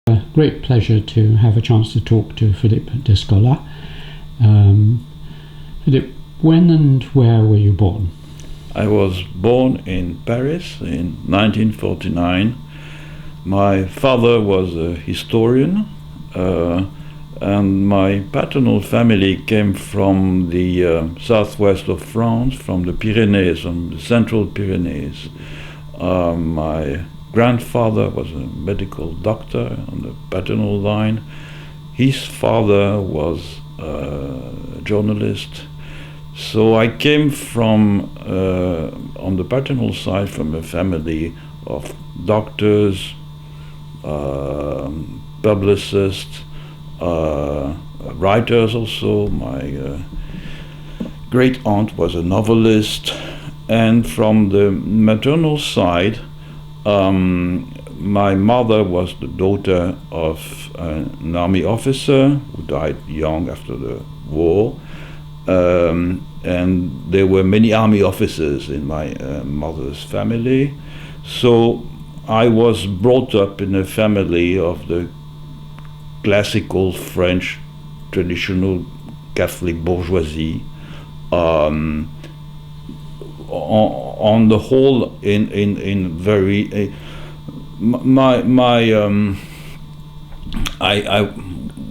A great pleasure to have a chance to talk to Philippe Descola. Philippe, when and where were you born? I was born in Paris in 1949. My father was a historian, and my paternal family came from the southwest of France, from the Pyrenees, from the central Pyrenees. My grandfather was a medical doctor on the paternal line. His father was a journalist. So I came from, on the paternal side, from a family of doctors, publicists, writers also. My great aunt was a novelist. And from the maternal side, my mother was the daughter of an army officer who died young after the war. And there were many army officers in my mother's family. So I was brought up in a family of the classical French traditional Catholic bourgeoisie. On the whole, in very I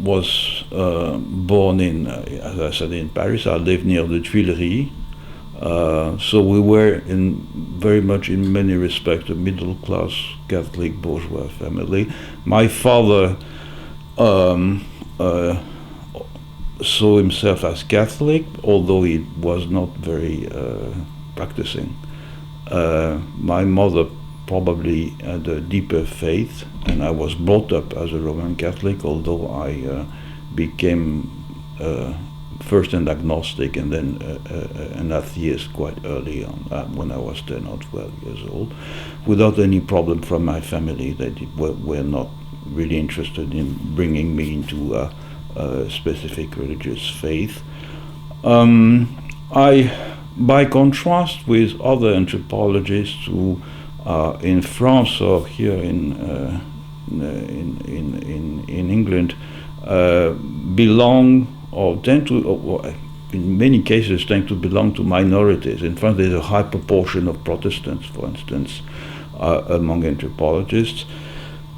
was born in, as I said, in Paris. I lived near the Tuileries, so we were very much in many respects a middle-class Catholic bourgeois family. My father saw himself as Catholic, although he was not very practicing. My mother probably had a deeper faith, and I was brought up as a Roman Catholic, although I became first an agnostic and then an atheist quite early on, when I was 10 or 12 years old, without any problem from my family. They were not really interested in bringing me into a specific religious faith. By contrast with other anthropologists who in France or here in England belong or tend to, or in many cases tend to belong to minorities. In France there's a high proportion of Protestants, for instance, among anthropologists,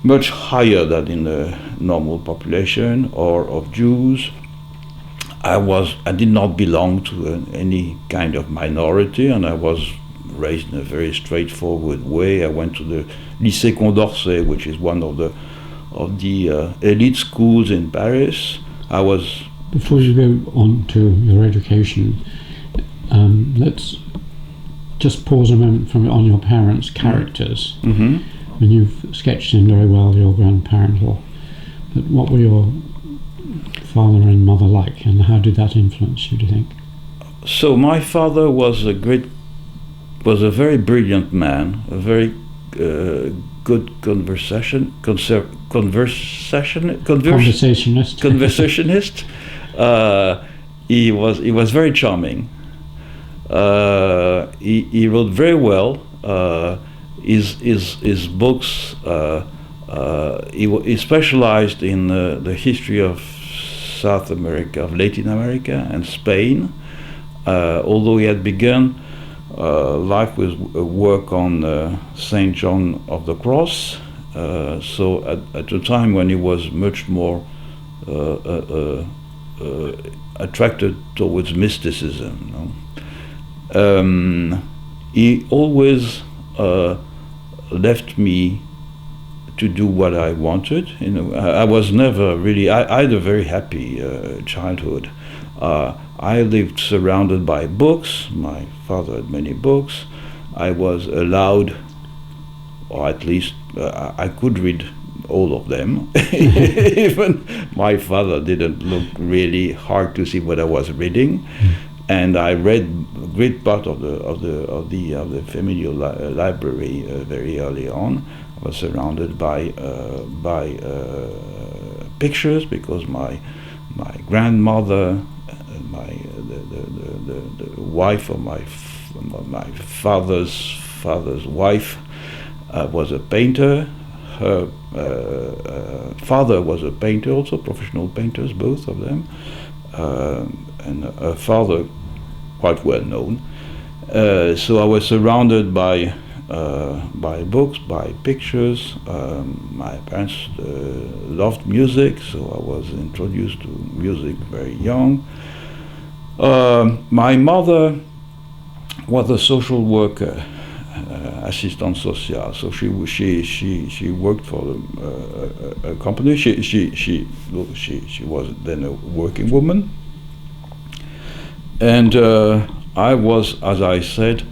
much higher than in the normal population, or of Jews. I did not belong to any kind of minority, and I was raised in a very straightforward way. I went to the Lycée Condorcet, which is one of the elite schools in Paris. Before you go on to your education, let's just pause a moment on your parents' characters. Mm-hmm. I mean, you've sketched in very well your grandparents, but what were your father and mother like, and how did that influence you, do you think? So my father was a very brilliant man, a very good conversationalist. He was very charming. He wrote very well. His books. He specialized in the history of South America, of Latin America, and Spain. Although he had begun life with work on Saint John of the Cross, so at a time when he was much more attracted towards mysticism. He always left me to do what I wanted. I was never really. I had a very happy childhood. I lived surrounded by books. My father had many books. I was allowed, or at least I could read all of them. Even my father didn't look really hard to see what I was reading, and I read a great part of the familial library very early on. I was surrounded by pictures because my grandmother, the wife of my father's wife, was a painter. her father was a painter, also professional painters, both of them, and her father quite well known. So I was surrounded by books, by pictures. My parents loved music, so I was introduced to music very young. My mother was a social worker, assistant social. So she worked for a company. She was then a working woman, and I was, as I said,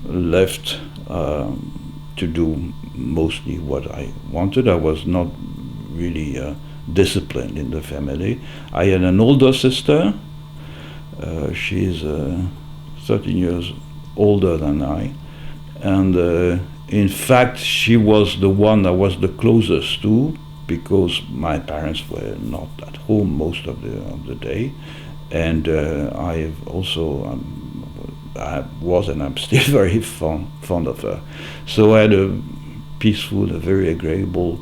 left to do mostly what I wanted. I was not really disciplined in the family. I had an older sister. She's 13 years older than I, and in fact she was the one that was the closest to, because my parents were not at home most of the day, and I also I was and I'm still very fond of her. So I had a peaceful, a very agreeable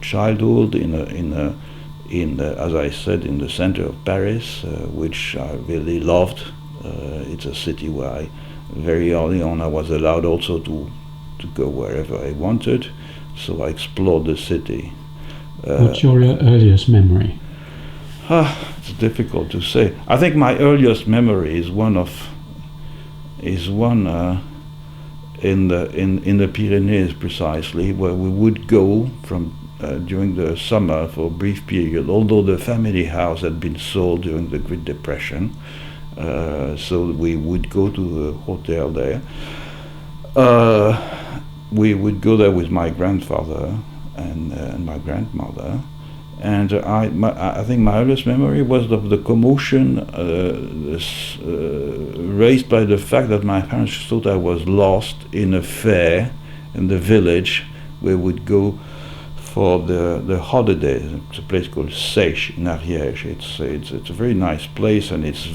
childhood in as I said, in the center of Paris, which I really loved. It's a city where I, very early on, I was allowed also to go wherever I wanted. So I explored the city. What's your earliest memory? It's difficult to say. I think my earliest memory is one in the Pyrenees, precisely, where we would go from during the summer for a brief period, although the family house had been sold during the Great Depression. So we would go to the hotel there. We would go there with my grandfather and my grandmother. And I think my earliest memory was of the commotion raised by the fact that my parents thought I was lost in a fair in the village where we would go for the holidays. It's a place called Sèche in Ariège. It's a very nice place, and it's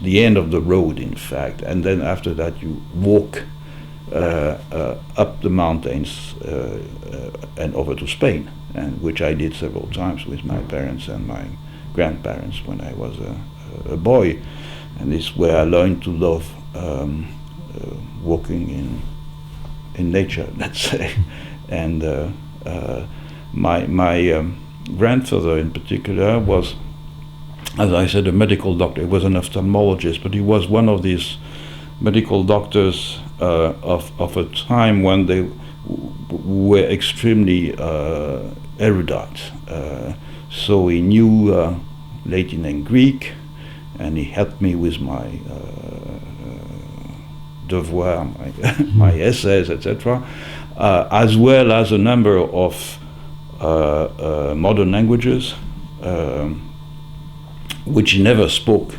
the end of the road, in fact. And then after that you walk up the mountains and over to Spain, and which I did several times with my parents and my grandparents when I was a boy. And it's where I learned to love walking in nature, let's say. And my grandfather in particular was, as I said, a medical doctor. He was an ophthalmologist, but he was one of these medical doctors of a time when they were extremely erudite. So he knew Latin and Greek, and he helped me with my devoir, my essays, etc., as well as a number of modern languages, which he never spoke,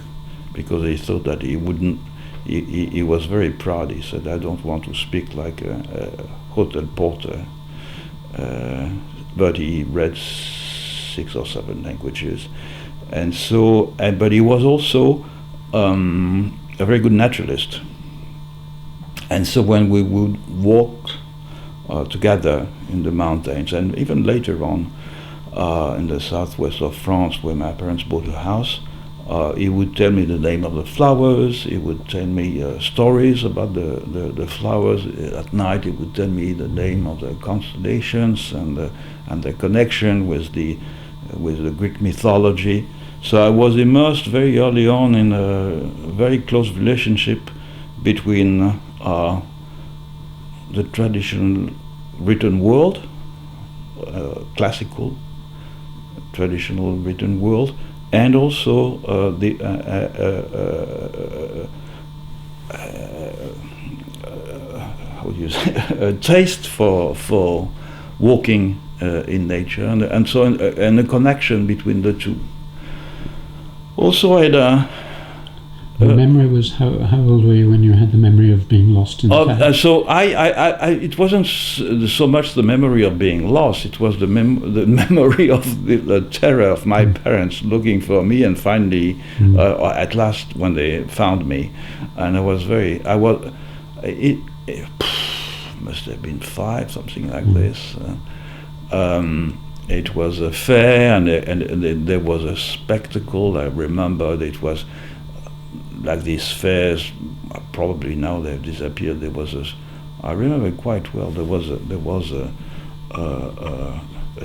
because he thought that he wouldn't. He was very proud. He said, "I don't want to speak like a hotel porter," but he read 6 or 7 languages, and so. But he was also a very good naturalist, and so when we would walk together in the mountains, and even later on in the southwest of France, where my parents bought a house. He would tell me the name of the flowers. He would tell me stories about the flowers. At night, he would tell me the name of the constellations and the connection with the Greek mythology. So I was immersed very early on in a very close relationship between the traditional written world, classical traditional written world, and also how do you say, a taste for walking in nature, and so and a connection between the two. Also, I had the memory was, how old were you when you had the memory of being lost in the fair? So it wasn't so much the memory of being lost, it was the memory of the terror of my parents looking for me, and finally, at last, when they found me. And must have been 5, something like this. It was a fair, and there was a spectacle. I remember it was like these fairs. Probably now they've disappeared. I remember quite well. There was a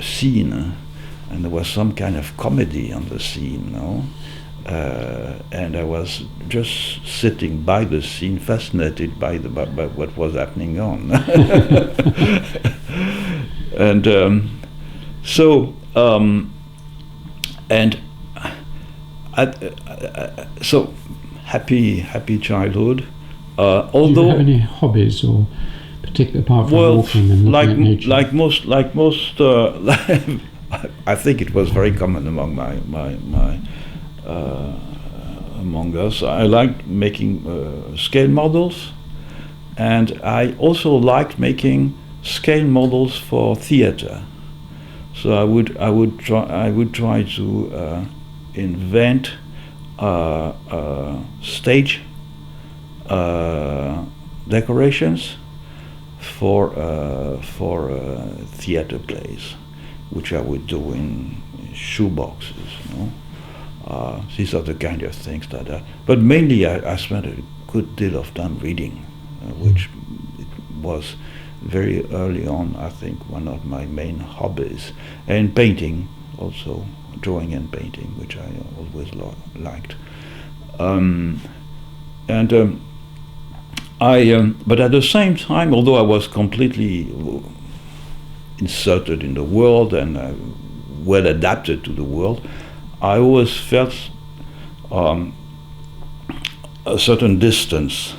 scene, and there was some kind of comedy on the scene, and I was just sitting by the scene, fascinated by what was happening on. And so happy childhood. Although, do you have any hobbies or particular, apart from walking and looking at nature? like most, I think it was very common among among us. I liked making scale models, and I also liked making scale models for theater. So I would try to invent stage decorations for theater plays, which I would do in shoeboxes. These are the kind of things that. But mainly, I spent a good deal of time reading, which it was very early on, I think, one of my main hobbies, and painting also, drawing and painting, which I always liked. But at the same time, although I was completely inserted in the world and well adapted to the world, I always felt a certain distance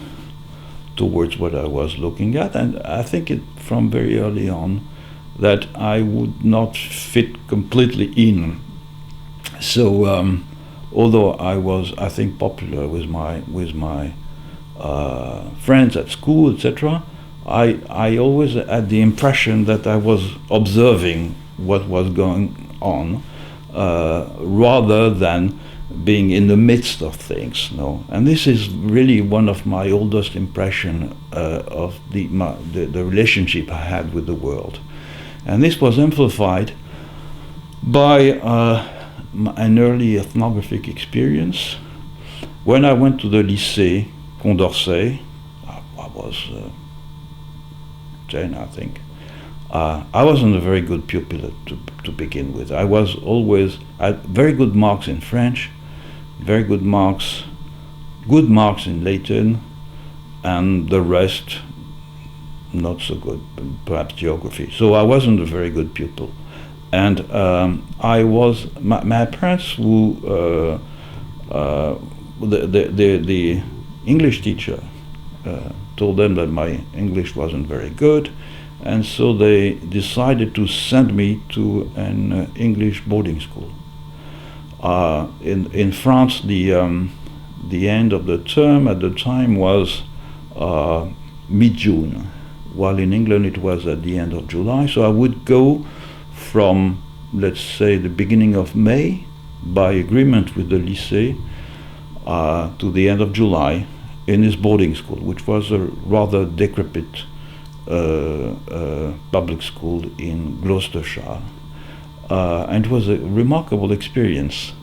towards what I was looking at, and I think it from very early on that I would not fit completely in. So although I was, I think, popular with my friends at school, etc., I always had the impression that I was observing what was going on rather than being in the midst of things. And this is really one of my oldest impression of the relationship I had with the world, and this was amplified by an early ethnographic experience. When I went to the lycée Condorcet, I was 10, I think. I wasn't a very good pupil to begin with. I had very good marks in French, very good marks in Latin, and the rest not so good, perhaps geography. So I wasn't a very good pupil. And my parents, who the English teacher told them that my English wasn't very good, and so they decided to send me to an English boarding school. In France, the end of the term at the time was mid-June, while in England it was at the end of July. So I would go from, let's say, the beginning of May, by agreement with the lycée, to the end of July in this boarding school, which was a rather decrepit public school in Gloucestershire. And it was a remarkable experience,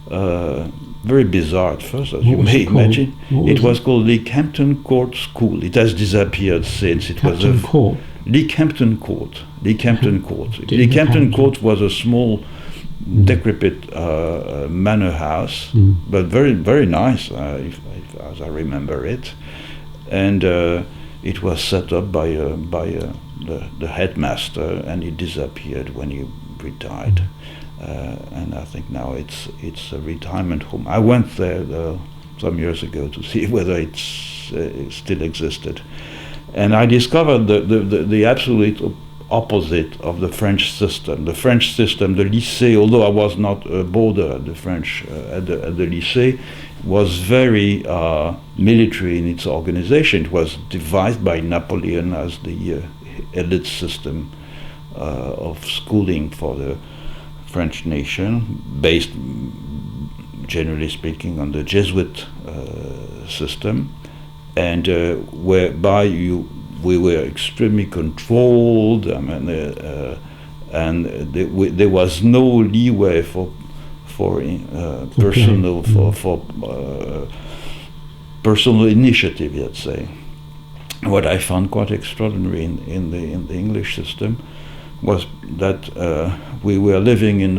very bizarre at first, as you may imagine. It was called Leckhampton Court School. It has disappeared since. It was Leckhampton Court. Leckhampton Court was a small, decrepit manor house, but very, very nice, as I remember it. And it was set up by the headmaster, and he disappeared when he retired. And I think now it's a retirement home. I went there some years ago to see whether it still existed, and I discovered the absolute opposite of the French system. The French system, the lycée, although I was not a boarder at the French at the lycée, was very military in its organization. It was devised by Napoleon as the elite system of schooling for the French nation, based, generally speaking, on the Jesuit system, and whereby we were extremely controlled. I mean, and there was no leeway for personal personal initiative, let's say. What I found quite extraordinary in the English system was that we were living in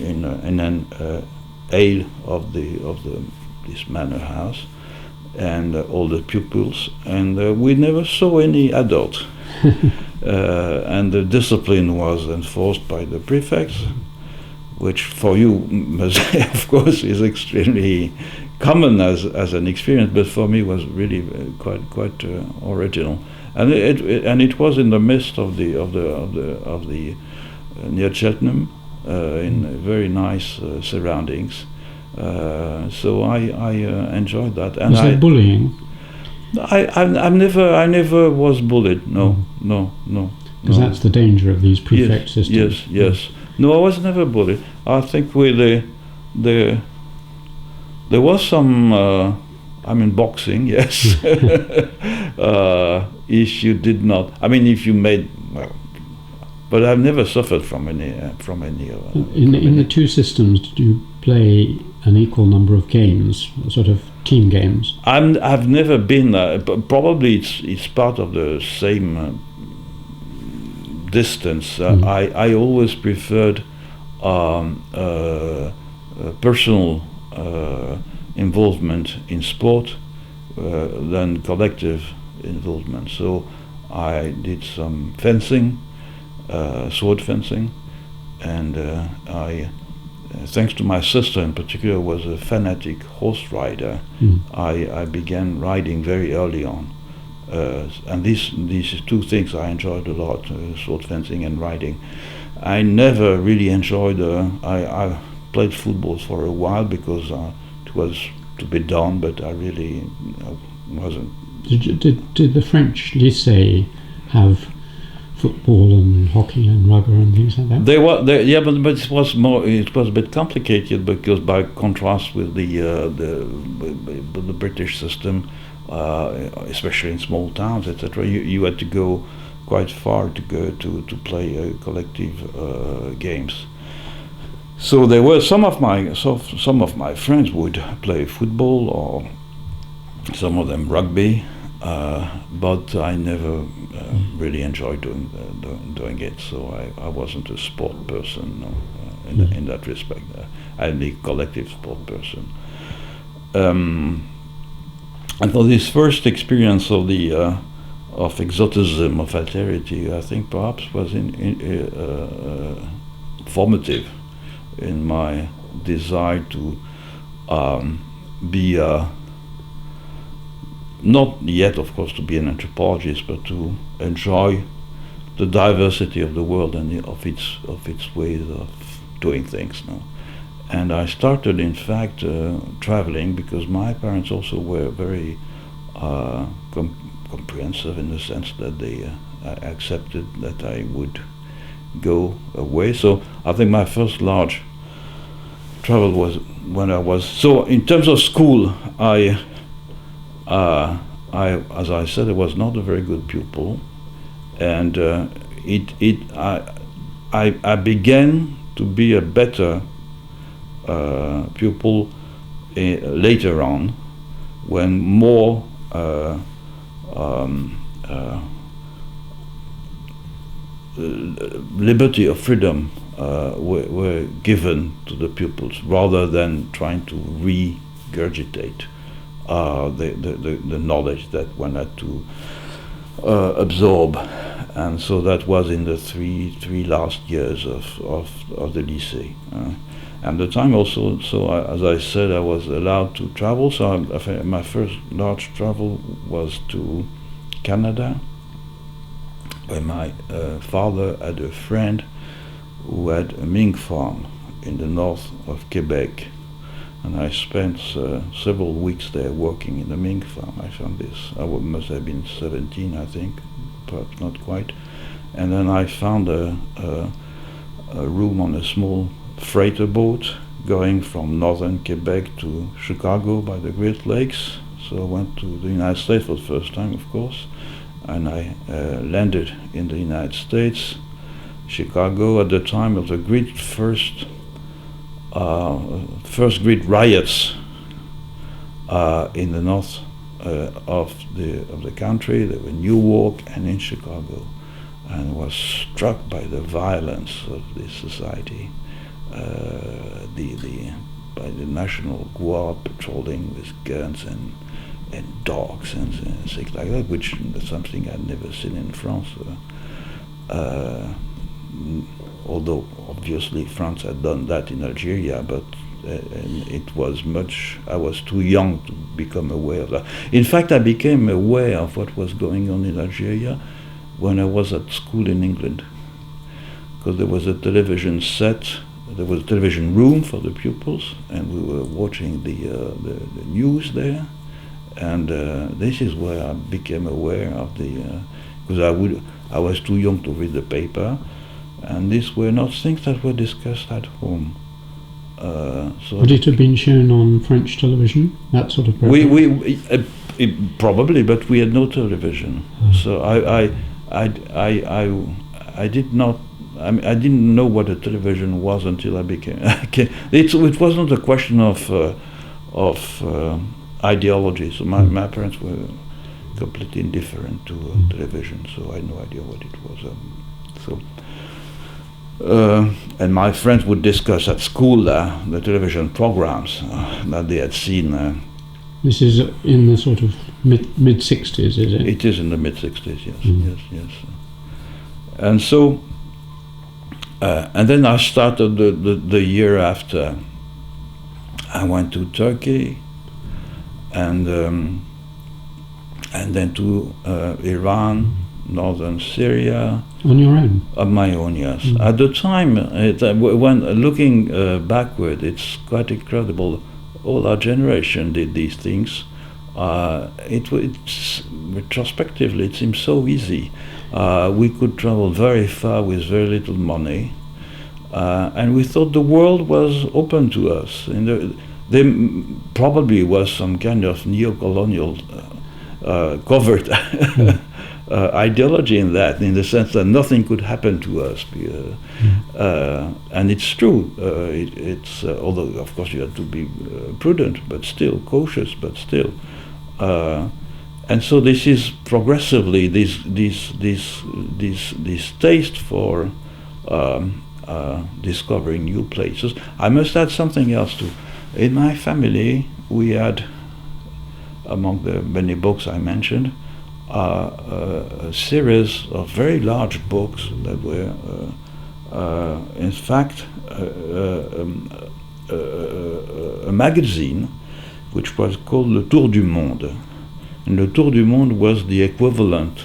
an aisle of this manor house, and all the pupils, and we never saw any adult. And the discipline was enforced by the prefects, which for you, of course, is extremely common as an experience, but for me was really quite original. And it was in the midst of the near Cheltenham, in very nice surroundings. So I enjoyed that. And was there bullying? I never was bullied. No. Because that's the danger of these prefect systems. Yes. No, I was never bullied. I think there was some. Boxing, yes. If you did not, if you made well, but I've never suffered from any. In the two systems, did you play an equal number of games, sort of team games? I've never been. Probably it's part of the same distance. I always preferred personal involvement in sport than collective involvement. So I did some fencing, sword fencing, and I, thanks to my sister in particular, was a fanatic horse rider. I began riding very early on, and these two things I enjoyed a lot: sword fencing and riding. I never really enjoyed. I played football for a while because it was to be done, but I really wasn't. Did the French lycée have football and hockey and rugby and things like that? But it was more. It was a bit complicated because, by contrast with the British system, especially in small towns, etc., you had to go quite far to go to play collective games. So there were some of my friends would play football, or some of them rugby, but I never really enjoyed doing it. So I wasn't a sport person in that respect. I'm a collective sport person. And for this first experience of of exotism, of alterity, I think perhaps was formative in my desire to be not yet, of course, to be an anthropologist, but to enjoy the diversity of the world and of its ways of doing things. No? And I started, in fact, traveling because my parents also were very comprehensive in the sense that they accepted that I would go away. So I think my first large travel was when I was. So in terms of school, I as I said, I was not a very good pupil, and I began to be a better pupil later on, when more liberty of freedom were given to the pupils, rather than trying to regurgitate the knowledge that one had to absorb. And so that was in the three last years of the lycée. And the time also, so as I said, I was allowed to travel. So my first large travel was to Canada, where my father had a friend who had a mink farm in the north of Quebec. And I spent several weeks there working in the mink farm. I found this. I must have been 17, I think, perhaps not quite. And then I found a room on a small freighter boat going from northern Quebec to Chicago by the Great Lakes. So I went to the United States for the first time, of course. and I landed in the United States, Chicago. At the time of the great first great riots in the north of the country. There were in Newark and in Chicago, and was struck by the violence of this society. By the National Guard patrolling with guns and dogs and things like that, which is something I'd never seen in France. Although obviously France had done that in Algeria, but it was I was too young to become aware of that. In fact, I became aware of what was going on in Algeria when I was at school in England, because there was a television set. There was a television room for the pupils, and we were watching the news there. And this is where I became aware of because I was too young to read the paper, and these were not things that were discussed at home. So would it have been shown on French television? That sort of program? Probably, but we had no television, so I did not. I didn't know what a television was until I became. It wasn't a question of ideology. So my parents were completely indifferent to television, so I had no idea what it was. And my friends would discuss at school the television programs that they had seen. This is in the sort of mid 60s, is it? It is in the mid 60s, yes, yes. And so. And then I started the year after. I went to Turkey, and then to Iran, northern Syria. On your own? On my own, yes. At the time, when looking backward, it's quite incredible. All our generation did these things. It's retrospectively, it seems so easy. We could travel very far with very little money, and we thought the world was open to us. And there probably was some kind of neo-colonial covert ideology in that, in the sense that nothing could happen to us. And it's true. It's although of course you have to be prudent, but still cautious, but still. And so this is progressively this taste for discovering new places. I must add something else too. In my family, we had, among the many books I mentioned, a series of very large books that were, in fact, a magazine which was called Le Tour du Monde. And Le Tour du Monde was the equivalent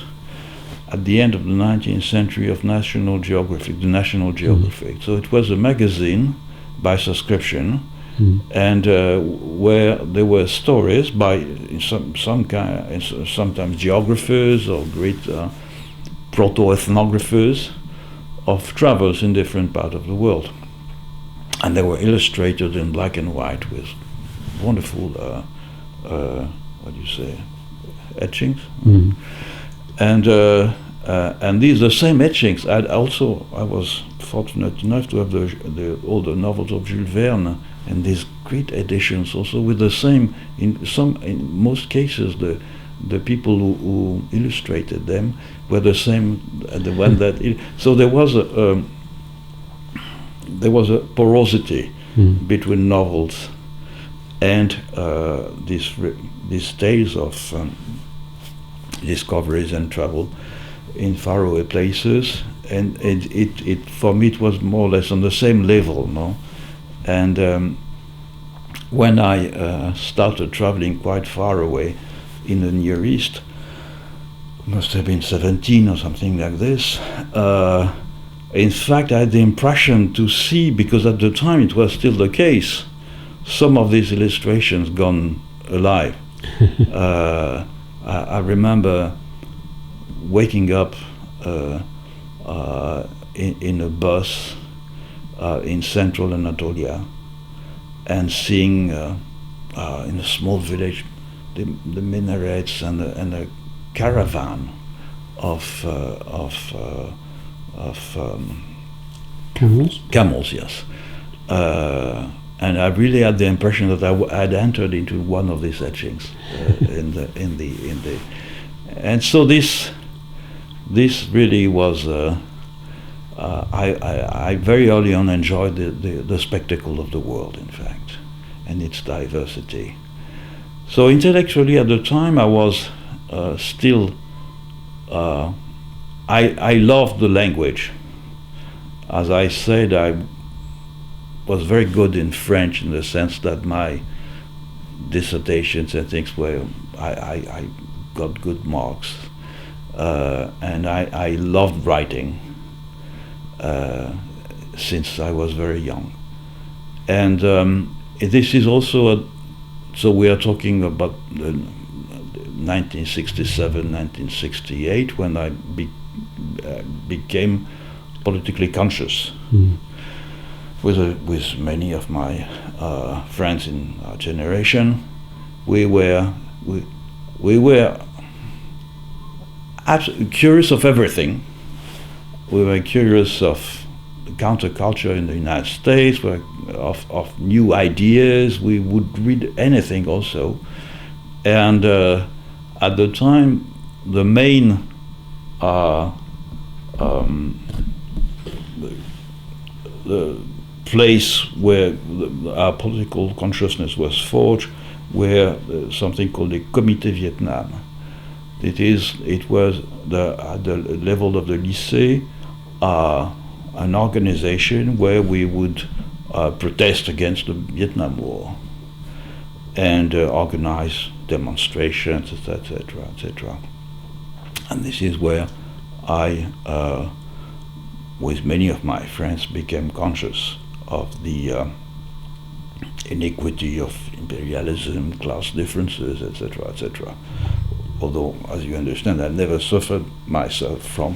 at the end of the 19th century of National Geographic, the National Geographic. So it was a magazine by subscription, and where there were stories by sometimes geographers or great proto-ethnographers of travels in different parts of the world. And they were illustrated in black and white with wonderful, what do you say, etchings. And these the same etchings. I was fortunate enough to have all the novels of Jules Verne, and these great editions also with the same. In most cases, the people who illustrated them were the same. The one that so there was a porosity between novels and these tales of discoveries and travel in faraway places, and it for me it was more or less on the same level, no? And when I started traveling quite far away in the Near East, must have been 17 or something like this. In fact, I had the impression to see, because at the time it was still the case, some of these illustrations gone alive. I remember waking up in a bus in central Anatolia and seeing in a small village the minarets and a caravan of Camels? camels, yes. And I really had the impression that I had entered into one of these etchings and so this really was. I very early on enjoyed the spectacle of the world, in fact, and its diversity. So intellectually, at the time, I was still. I loved the language. As I said, I was very good in French in the sense that my dissertations and things were. I got good marks, and I loved writing. Since I was very young, and this is also so we are talking about 1967, 1968 when I became politically conscious with many of my friends in our generation. We were curious of everything. We were curious of counterculture in the United States, of new ideas. We would read anything also. And at the time, the main the place where our political consciousness was forged were something called the Comité Vietnam. It was at the level of the lycée, an organization where we would protest against the Vietnam War and organize demonstrations, etc., etc. And this is where I, with many of my friends, became conscious of the iniquity of imperialism, class differences, etc., etc. Although, as you understand, I never suffered myself from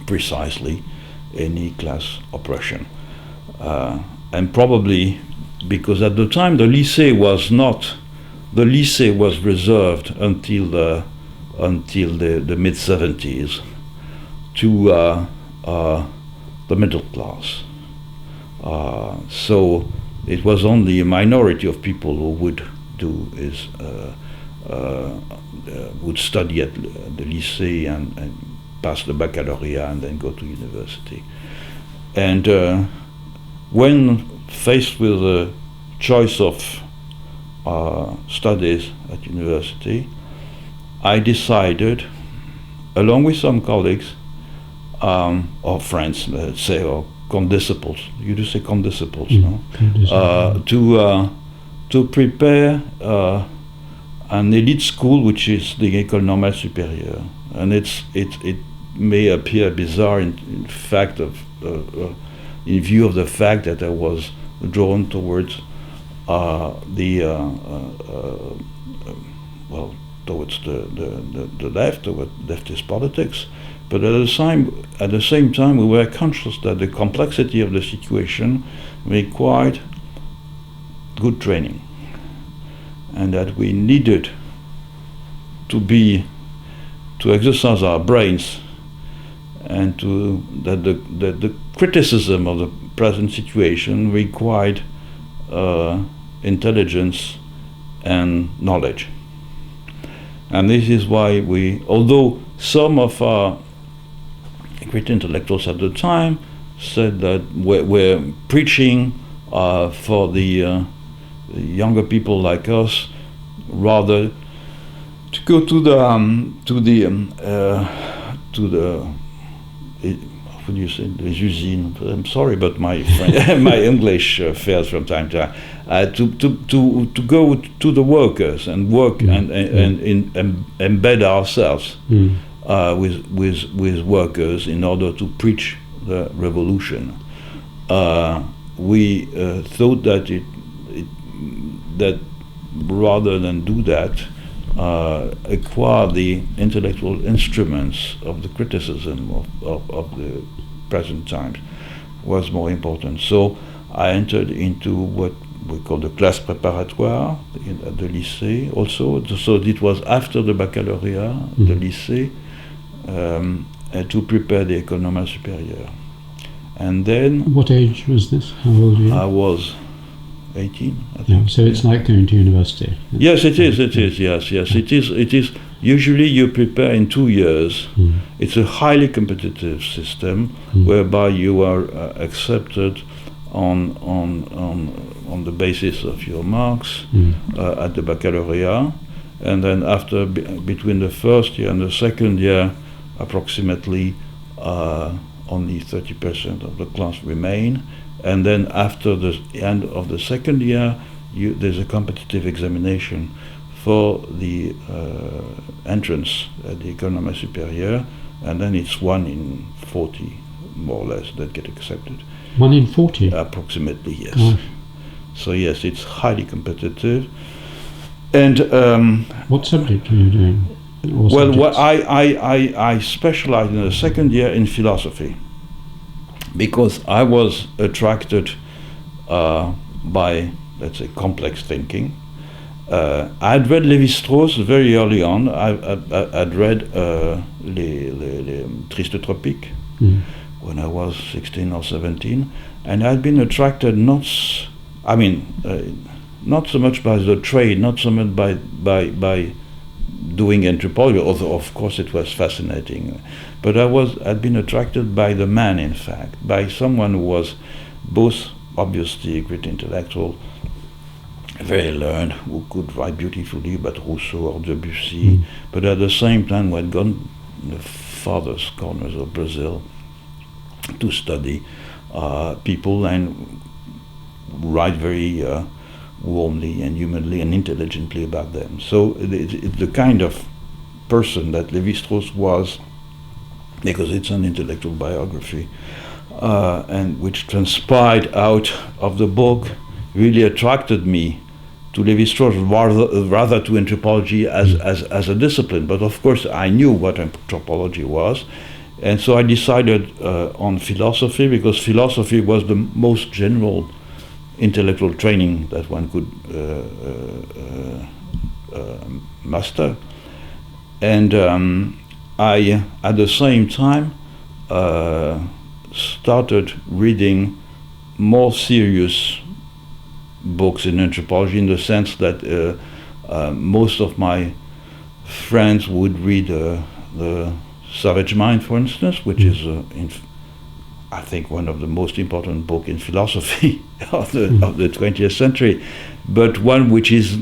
precisely any class oppression. And probably because at the time the lycée was reserved until the mid-70s to the middle class. So it was only a minority of people who would study at the lycée and pass the baccalaureate and then go to university. And when faced with a choice of studies at university, I decided, along with some colleagues or friends, let's say, or condisciples, you do say condisciples, no? To prepare an elite school, which is the École Normale Supérieure. And it may appear bizarre in view of the fact that I was drawn towards towards the left, towards leftist politics. But at the same time, we were conscious that the complexity of the situation required good training, and that we needed to exercise our brains, and that the criticism of the present situation required intelligence and knowledge. And this is why although some of our great intellectuals at the time said that we're preaching for the younger people like us, rather to go to the what do you say, les usines? I'm sorry, but my English fails from time to time. To go to the workers and work and embed ourselves with workers in order to preach the revolution. We thought that that rather than do that, acquire the intellectual instruments of the criticism of the present times was more important. So I entered into what we call the classe préparatoire at the lycée also. So it was after the baccalaureate, the lycée, to prepare the École supérieure. And then What age was this? How old were you? I was 18, I Yeah, think. so it's like going to university. Yes, it is. Yes. It is. Usually you prepare in 2 years. It's a highly competitive system whereby you are accepted on the basis of your marks at the baccalaureate, and then after between the first year and the second year, approximately only 30% of the class remain, and then after the end of the second year, there's a competitive examination for the entrance at the École supérieure, and then it's 1 in 40, more or less, that get accepted. 1 in 40? Approximately, yes. Oh. So yes, it's highly competitive. And what subject are you doing? Well, I specialized in the second year in philosophy because I was attracted by, let's say, complex thinking. I'd read Lévi-Strauss very early on. I'd read Les Tristes Tropiques when I was 16 or 17, and I'd been attracted not so much by the trade, not so much by doing anthropology, although of course it was fascinating, but I'd been attracted by the man, in fact, by someone who was both obviously a great intellectual, very learned, who could write beautifully about Rousseau or Debussy, but at the same time who had gone in the farthest corners of Brazil to study people and write very warmly and humanly and intelligently about them. So it's the kind of person that Lévi-Strauss was, because it's an intellectual biography, and which transpired out of the book, really attracted me to Lévi-Strauss rather to anthropology as a discipline. But of course I knew what anthropology was, and so I decided on philosophy, because philosophy was the most general intellectual training that one could master. And I, at the same time, started reading more serious books in anthropology, in the sense that most of my friends would read The Savage Mind, for instance, which is I think one of the most important books in philosophy of the 20th century, but one which is,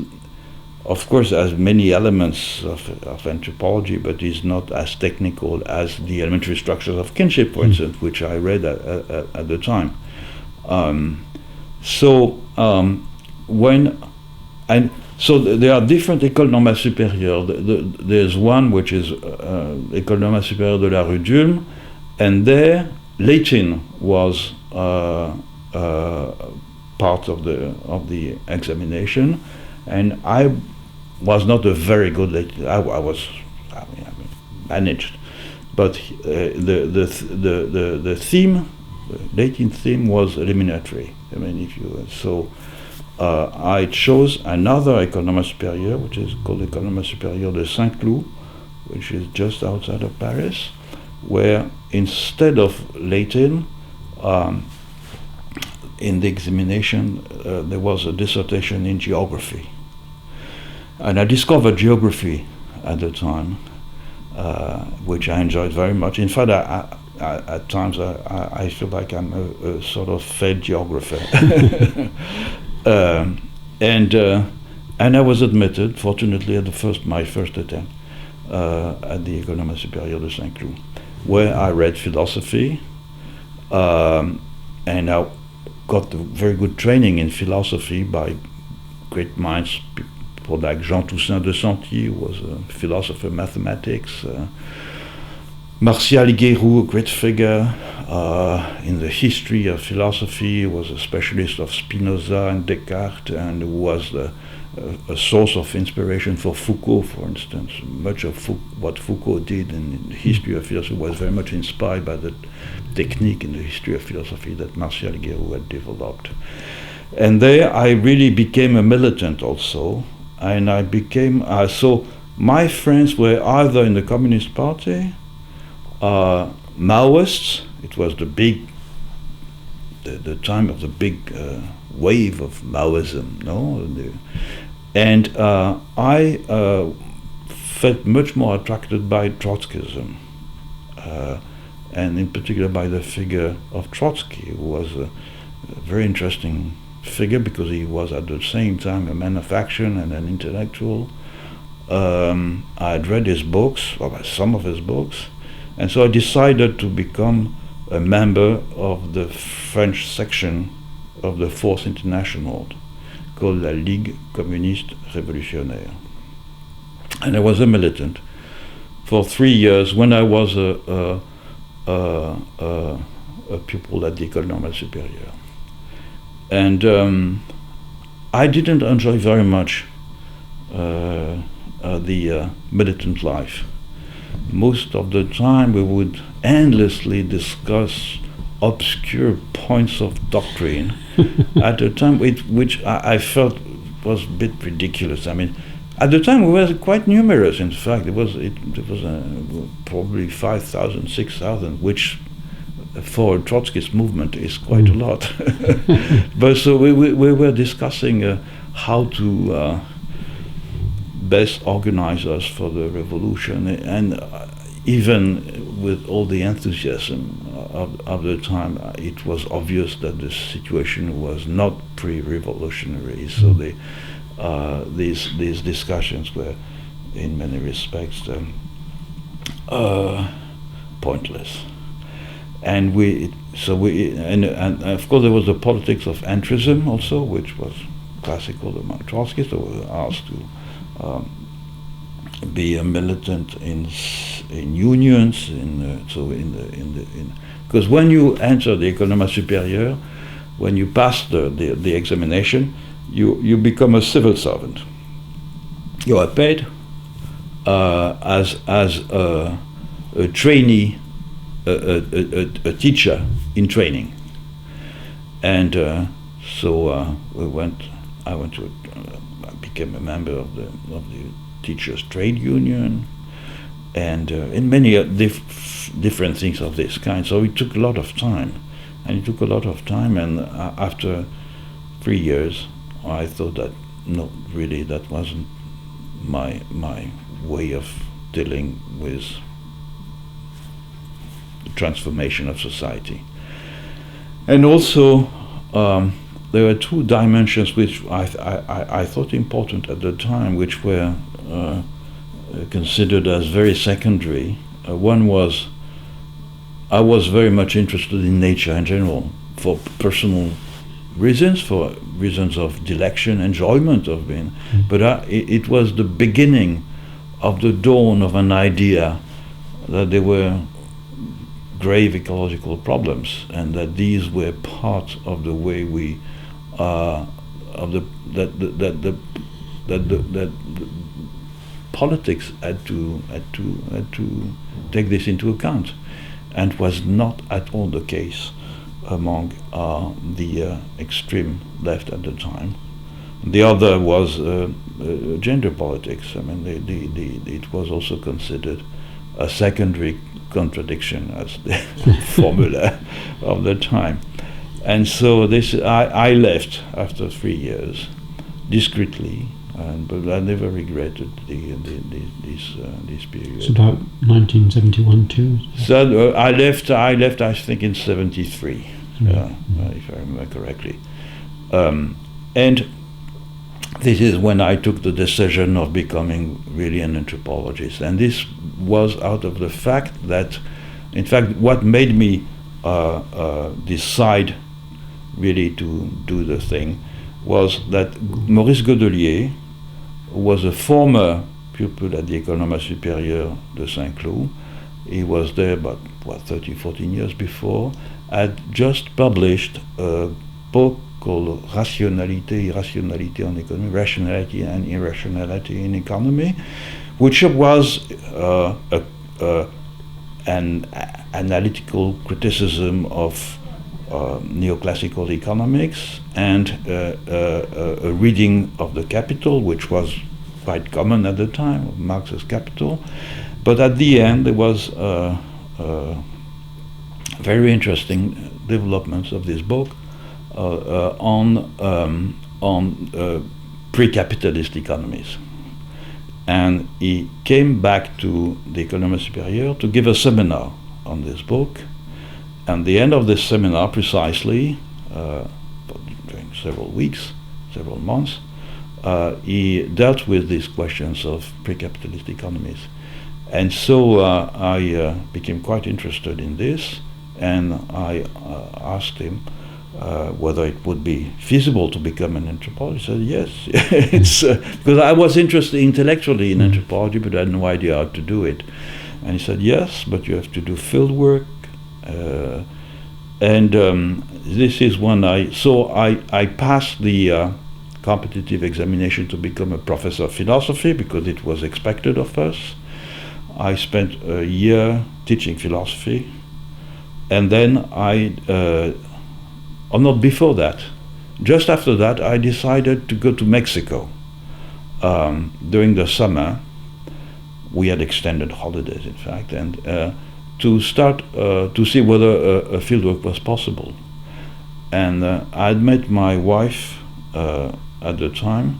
of course, has many elements of anthropology, but is not as technical as the elementary structures of kinship, for instance, which I read at the time. So there are different écoles normales supérieures. There's one which is École normale supérieure de la Rue d'Ulm, and there Latin was part of the examination, and I was not a very good Latin. I managed, but the theme, the Latin theme, was eliminatory. I mean, I chose another École normale supérieure, which is called École normale supérieure de Saint-Cloud, which is just outside of Paris, where instead of Latin, in the examination, there was a dissertation in geography. And I discovered geography at the time, which I enjoyed very much. In fact, at times I feel like I'm a sort of failed geographer. And I was admitted, fortunately, at my first attempt at the École normale supérieure de Saint-Cloud, where I read philosophy, and I got a very good training in philosophy by great minds, people like Jean Toussaint de Santi, who was a philosopher, mathematics, Martial Guéroux, a great figure in the history of philosophy, was a specialist of Spinoza and Descartes, and who was a source of inspiration for Foucault, for instance. Much of what Foucault did in the history of philosophy was very much inspired by the technique in the history of philosophy that Martial Guéroux had developed. And there I really became a militant also, and I became, so my friends were either in the Communist Party Maoists. It was the time of the big wave of Maoism, no? And I felt much more attracted by Trotskyism, and in particular by the figure of Trotsky, who was a very interesting figure because he was at the same time a man of action and an intellectual. I had read his books, or some of his books, and so I decided to become a member of the French section of the Fourth International, called la Ligue Communiste Révolutionnaire. And I was a militant for 3 years when I was a pupil at the École Normale Supérieure. And I didn't enjoy very much the militant life. Most of the time we would endlessly discuss obscure points of doctrine at a time which I felt was a bit ridiculous. I mean, at the time we were quite numerous. In fact, it was probably 5,000, 6,000, which for a Trotskyist movement is quite a lot. But so we were discussing how to best organize us for the revolution, and even with all the enthusiasm of the time, it was obvious that the situation was not pre-revolutionary. So these discussions were, in many respects, pointless. And of course there was the politics of entrism also, which was classical among Trotskyists, who were asked to be a militant in unions, because when you enter the École Normale Supérieure, when you pass the examination, you become a civil servant. You are paid as a trainee, a teacher in training, and I became a member of the teachers' trade union, and in many different things of this kind. So it took a lot of time, and after 3 years, I thought that no, really, that wasn't my way of dealing with the transformation of society. And also, there were two dimensions which I thought important at the time, which were considered as very secondary. One was, I was very much interested in nature in general, for personal reasons, for reasons of dilection, enjoyment of being, but it was the beginning of the dawn of an idea that there were grave ecological problems, and that these were part of the way we that politics had to take this into account, and was not at all the case among the extreme left at the time. The other was gender politics. I mean, it was also considered a secondary contradiction, as the formula of the time. And so I left after 3 years, discreetly, but I never regretted this period. It's about 1971 too. So I left. I think in '73, if I remember correctly, and this is when I took the decision of becoming really an anthropologist. And this was out of the fact that, in fact, what made me decide really to do the thing was that Maurice Godelier, who was a former pupil at the École Normale Supérieure de Saint-Cloud, he was there about 14 years before, had just published a book called Rationalité, Irrationalité en économie, Rationality and Irrationality in Economy, which was an analytical criticism of neoclassical economics, and a reading of the Capital, which was quite common at the time, of Marx's Capital. But at the end, there was very interesting developments of this book on pre-capitalist economies. And he came back to the École Supérieure to give a seminar on this book. And the end of this seminar, precisely, during several weeks, several months, he dealt with these questions of pre-capitalist economies. And so I became quite interested in this, and I asked him whether it would be feasible to become an anthropologist. He said yes. It's because I was interested intellectually in anthropology, but I had no idea how to do it. And he said yes, but you have to do field work. And this is when I passed the competitive examination to become a professor of philosophy, because it was expected of us. I spent a year teaching philosophy, and then not before that, just after that, I decided to go to Mexico. During the summer, we had extended holidays, in fact, and to start to see whether a fieldwork was possible. And I'd met my wife at the time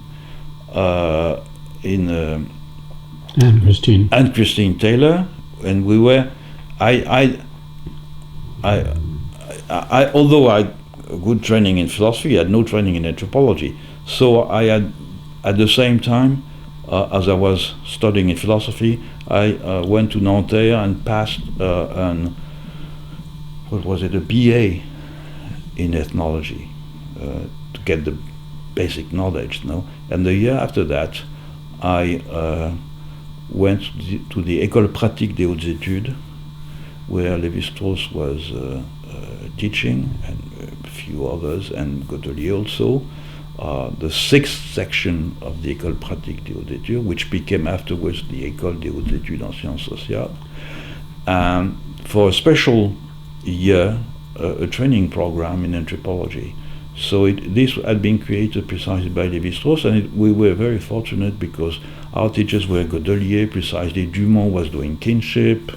in Anne Christine Taylor, and we were. Although I had good training in philosophy, I had no training in anthropology. So I had, at the same time, as I was studying in philosophy, I went to Nanterre and passed a BA in ethnology to get the basic knowledge, no? And the year after that, I went to the École pratique des hautes études, where Lévi-Strauss was teaching, and a few others, and Godelier also. The sixth section of the École pratique des hautes études, which became afterwards the École des hautes études en sciences sociales, for a special year, a training program in anthropology. So this had been created precisely by Lévi-Strauss, and we were very fortunate because our teachers were Godelier, precisely. Dumont was doing kinship.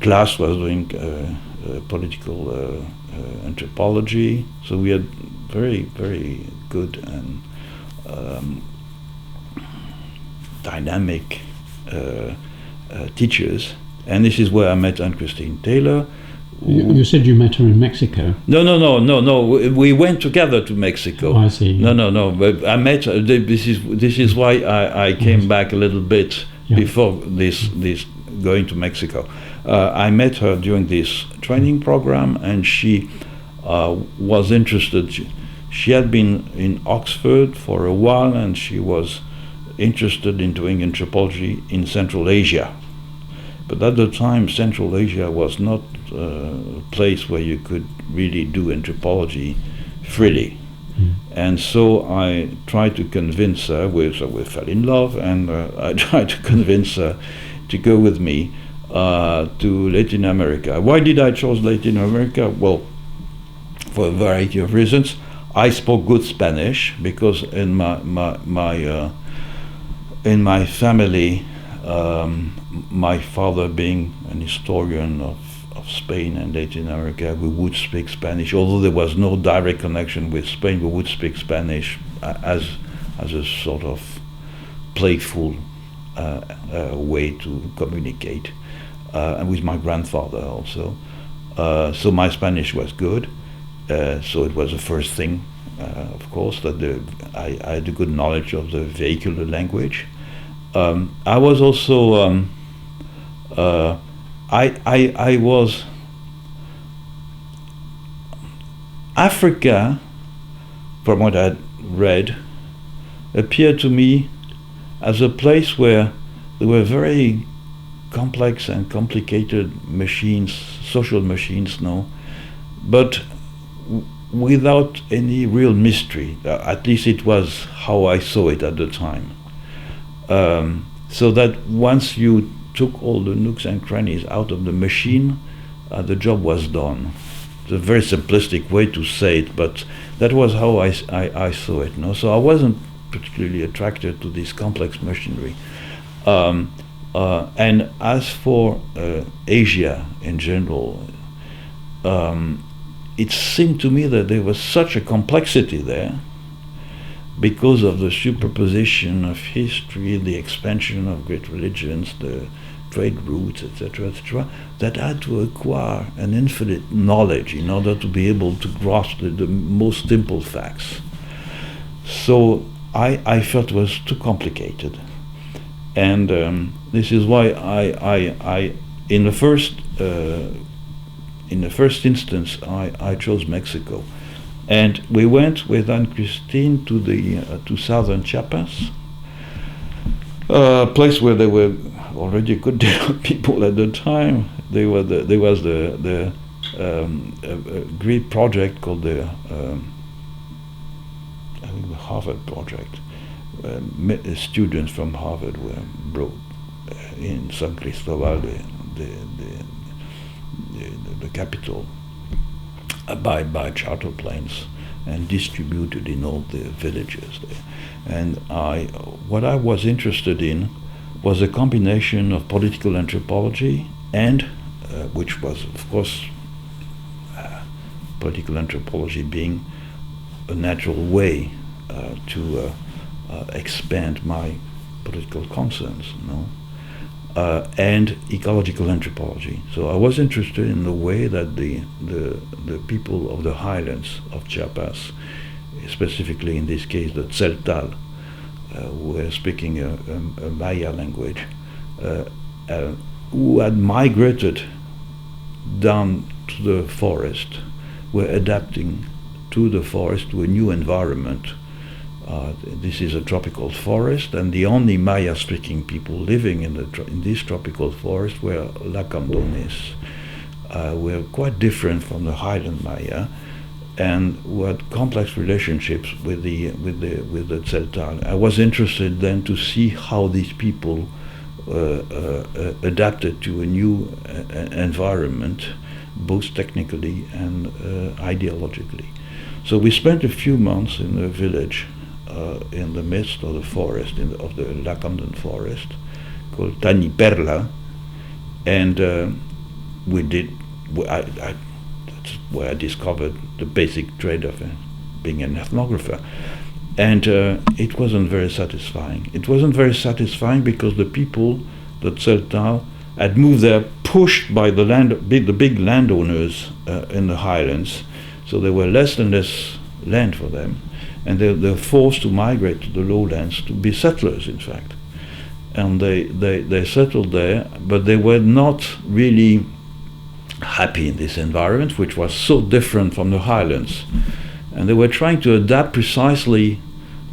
Class was doing political anthropology. So we had very, very good and dynamic teachers. And this is where I met Anne Christine Taylor. You said you met her in Mexico. No. We went together to Mexico. Oh, I see. No. But I met her. This is why I came back a little bit before this going to Mexico. I met her during this training program, and she was interested. She had been in Oxford for a while, and she was interested in doing anthropology in Central Asia. But at the time, Central Asia was not a place where you could really do anthropology freely. And so I tried to convince her, we fell in love, and I tried to convince her to go with me to Latin America. Why did I choose Latin America? Well, for a variety of reasons. I spoke good Spanish because in my family, my father being an historian of Spain and Latin America, we would speak Spanish. Although there was no direct connection with Spain, we would speak Spanish as a sort of playful way to communicate, and with my grandfather also. So my Spanish was good. So it was the first thing, of course, that I had a good knowledge of the vehicular language. I was also I was Africa, from what I read, appeared to me as a place where there were very complex and complicated machines, social machines, but without any real mystery. At least it was how I saw it at the time. So that once you took all the nooks and crannies out of the machine, the job was done. It's a very simplistic way to say it, but that was how I saw it. So I wasn't particularly attracted to this complex machinery. And as for Asia in general, it seemed to me that there was such a complexity there because of the superposition of history, the expansion of great religions, the trade routes, etc., that I had to acquire an infinite knowledge in order to be able to grasp the most simple facts. So I felt it was too complicated. And this is why I in the first instance, I chose Mexico. And we went with Anne-Christine to southern Chiapas, a place where there were already a good deal of people at the time. There was the great project called the I think the Harvard project. Students from Harvard were brought in San Cristobal, the capital, by charter planes, and distributed in all the villages there. And what I was interested in was a combination of political anthropology and, which was, of course, political anthropology being a natural way to expand my political concerns, and ecological anthropology. So I was interested in the way that the people of the highlands of Chiapas, specifically in this case the Tzeltal, who were speaking a Maya language, who had migrated down to the forest, were adapting to the forest, to a new environment. This is a tropical forest, and the only Maya-speaking people living in this tropical forest were Lacandones, were quite different from the Highland Maya, and who had complex relationships with the Tzeltal. I was interested then to see how these people adapted to a new environment, both technically and ideologically. So we spent a few months in the village, in the midst of the forest, of the Lacandon forest, called Tani Perla, and that's where I discovered the basic trade of being an ethnographer. And it wasn't very satisfying. It wasn't very satisfying because the people, the Tzeltal, had moved there, pushed by the big landowners in the highlands, so there were less and less land for them, and they were forced to migrate to the lowlands to be settlers, in fact. And they settled there, but they were not really happy in this environment, which was so different from the highlands. And they were trying to adapt precisely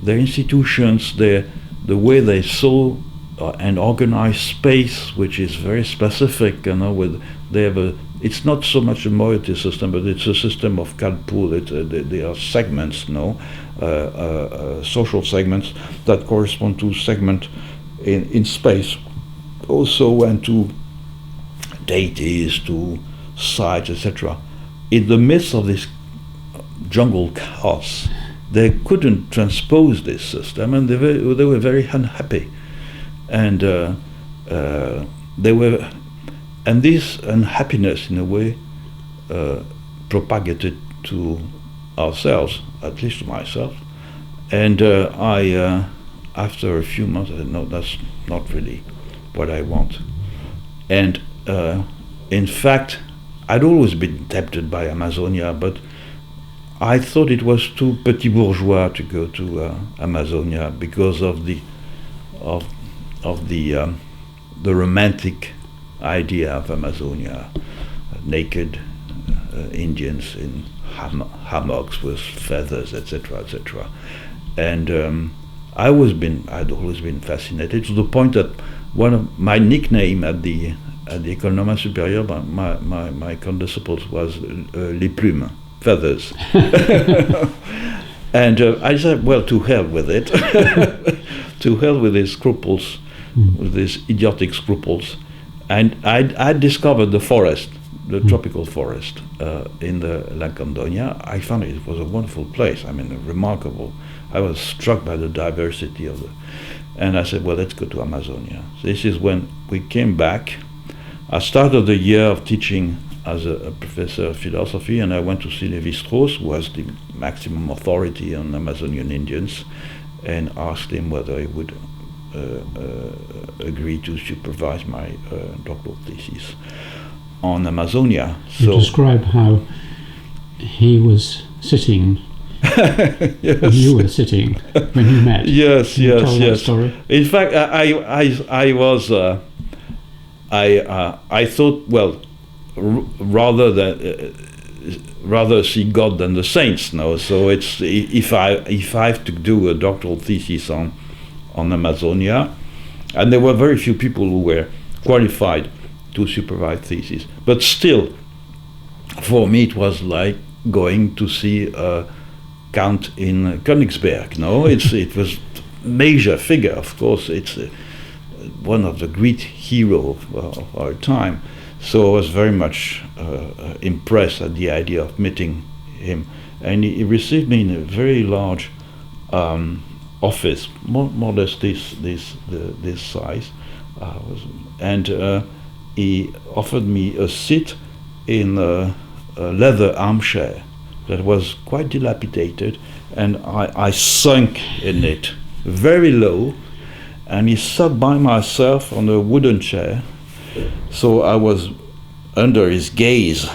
their institutions, the way they saw and organize space, which is very specific. It's not so much a moiety system, but it's a system of kalpool. There are segments, social segments that correspond to segment in space, also, and to deities, to sites, etc. In the midst of this jungle chaos, they couldn't transpose this system, and they were very unhappy, and and this unhappiness, in a way, propagated to ourselves, at least to myself, and I, after a few months, I said, no, that's not really what I want. And in fact, I'd always been tempted by Amazonia, but I thought it was too petit bourgeois to go to Amazonia because of the romantic idea of Amazonia, naked Indians in hammocks with feathers, etc., etc. And I'd always been fascinated, to the point that one of my nickname at the École Normale Supérieure, my condisciples, was les plumes, feathers. And I said, well, to hell with it. To hell with these scruples, with these idiotic scruples. And I discovered the forest, the tropical forest in the Lacandonia. I found it was a wonderful place. I mean, remarkable. I was struck by the diversity of And I said, well, let's go to Amazonia. This is when we came back. I started the year of teaching as a professor of philosophy, and I went to see Lévi-Strauss, who was the maximum authority on Amazonian Indians, and asked him whether he would agree to supervise my doctoral thesis on Amazonia. You describe how he was sitting yes. and you were sitting when you met. Yes, Can you yes, tell yes. that story? In fact, I was I thought, well, rather see God than the saints. No, so it's if I have to do a doctoral thesis on Amazonia, and there were very few people who were qualified to supervise theses, but still, for me it was like going to see a count in Königsberg. No, it was major figure. Of course, it's one of the great heroes of our time. So I was very much impressed at the idea of meeting him, and he received me in a very large office, more or less this size, and he offered me a seat in a leather armchair that was quite dilapidated, and I sunk in it very low, and he sat by myself on a wooden chair. So I was under his gaze,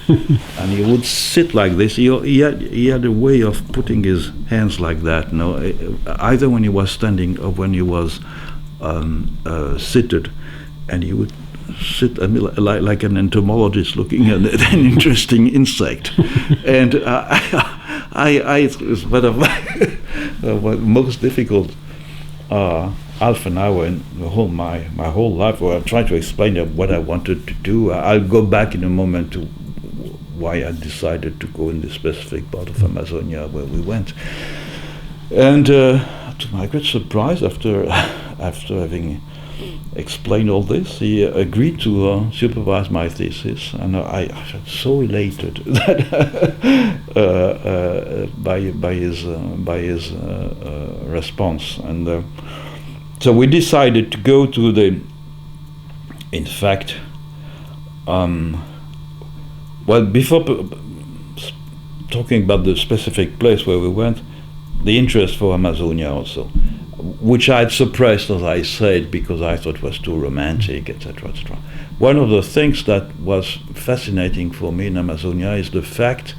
and he would sit like this. He had a way of putting his hands like that, either when he was standing or when he was seated, and he would sit like an entomologist looking at an interesting insect. And it was one of my most difficult half an hour in my whole life, where I'm trying to explain what I wanted to do. I'll go back in a moment to why I decided to go in this specific part of Amazonia where we went. And to my great surprise, after having explained all this, he agreed to supervise my thesis, and I was so elated that by his response. And so we decided to go to in fact, well, before talking about the specific place where we went, the interest for Amazonia also, which I'd suppressed, as I said, because I thought it was too romantic, etc., etc. One of the things that was fascinating for me in Amazonia is the fact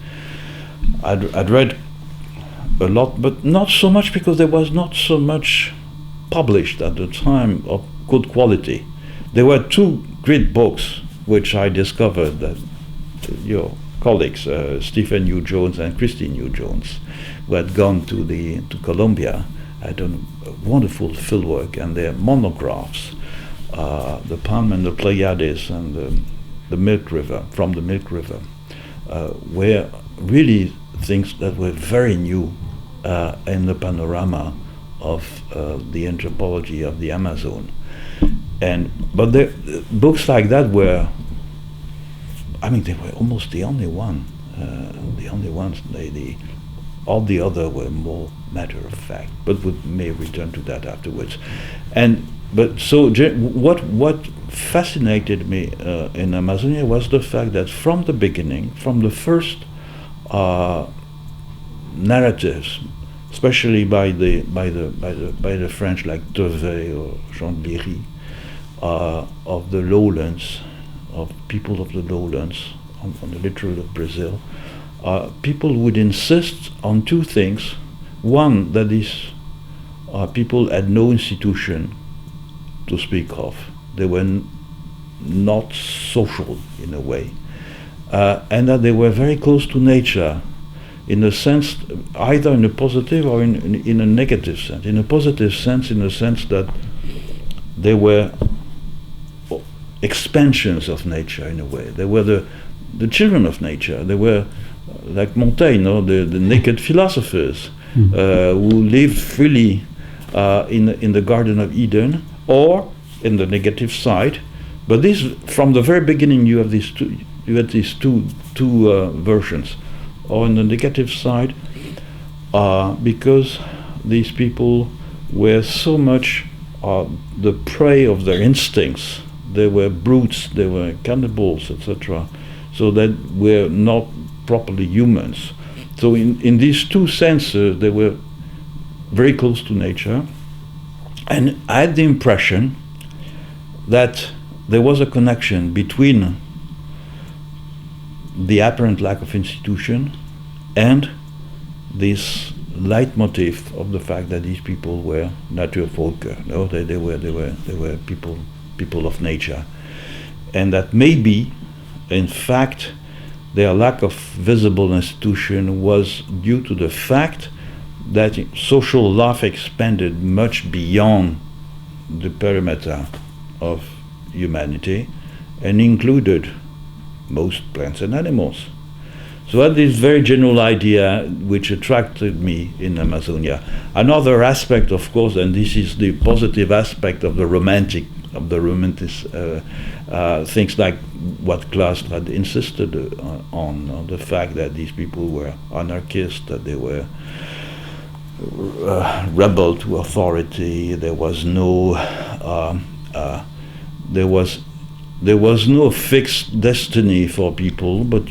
I'd read a lot, but not so much because there was not so much published at the time of good quality. There were two great books which I discovered that your colleagues, Stephen Hugh Jones and Christine Hugh Jones, who had gone to Colombia, had done a wonderful fieldwork, and their monographs, the Palm and the Pleiades and the Milk River, from the Milk River, were really things that were very new in the panorama of the anthropology of the Amazon. But books like that were, they were almost the only one. The only ones. All the other were more matter of fact. But we may return to that afterwards. What fascinated me in Amazonia was the fact that from the beginning, from the first narratives, especially by the French like Tevet or Jean Léry, of the lowlands, of people of the lowlands on the littoral of Brazil, people would insist on two things. One, that these people had no institution to speak of. They were not social in a way, and that they were very close to nature, in a sense, either in a positive or in a negative sense. In a positive sense, in the sense that they were expansions of nature in a way. They were the children of nature. They were like Montaigne, the naked philosophers who lived freely in the Garden of Eden, or in the negative side. But this, from the very beginning, you had these two versions, or in the negative side, because these people were so much the prey of their instincts. They were brutes, they were cannibals, etc. So that were not properly humans. So in these two senses, they were very close to nature. And I had the impression that there was a connection between the apparent lack of institution and this leitmotif of the fact that these people were Naturvölker. No, they were people of nature, and that maybe, in fact, their lack of visible institution was due to the fact that social life expanded much beyond the perimeter of humanity and included most plants and animals. So I had this very general idea which attracted me in Amazonia. Another aspect, of course, and this is the positive aspect of the romantic things like what Klaus had insisted on the fact that these people were anarchists, that they were rebel to authority. There was no there was no fixed destiny for people, but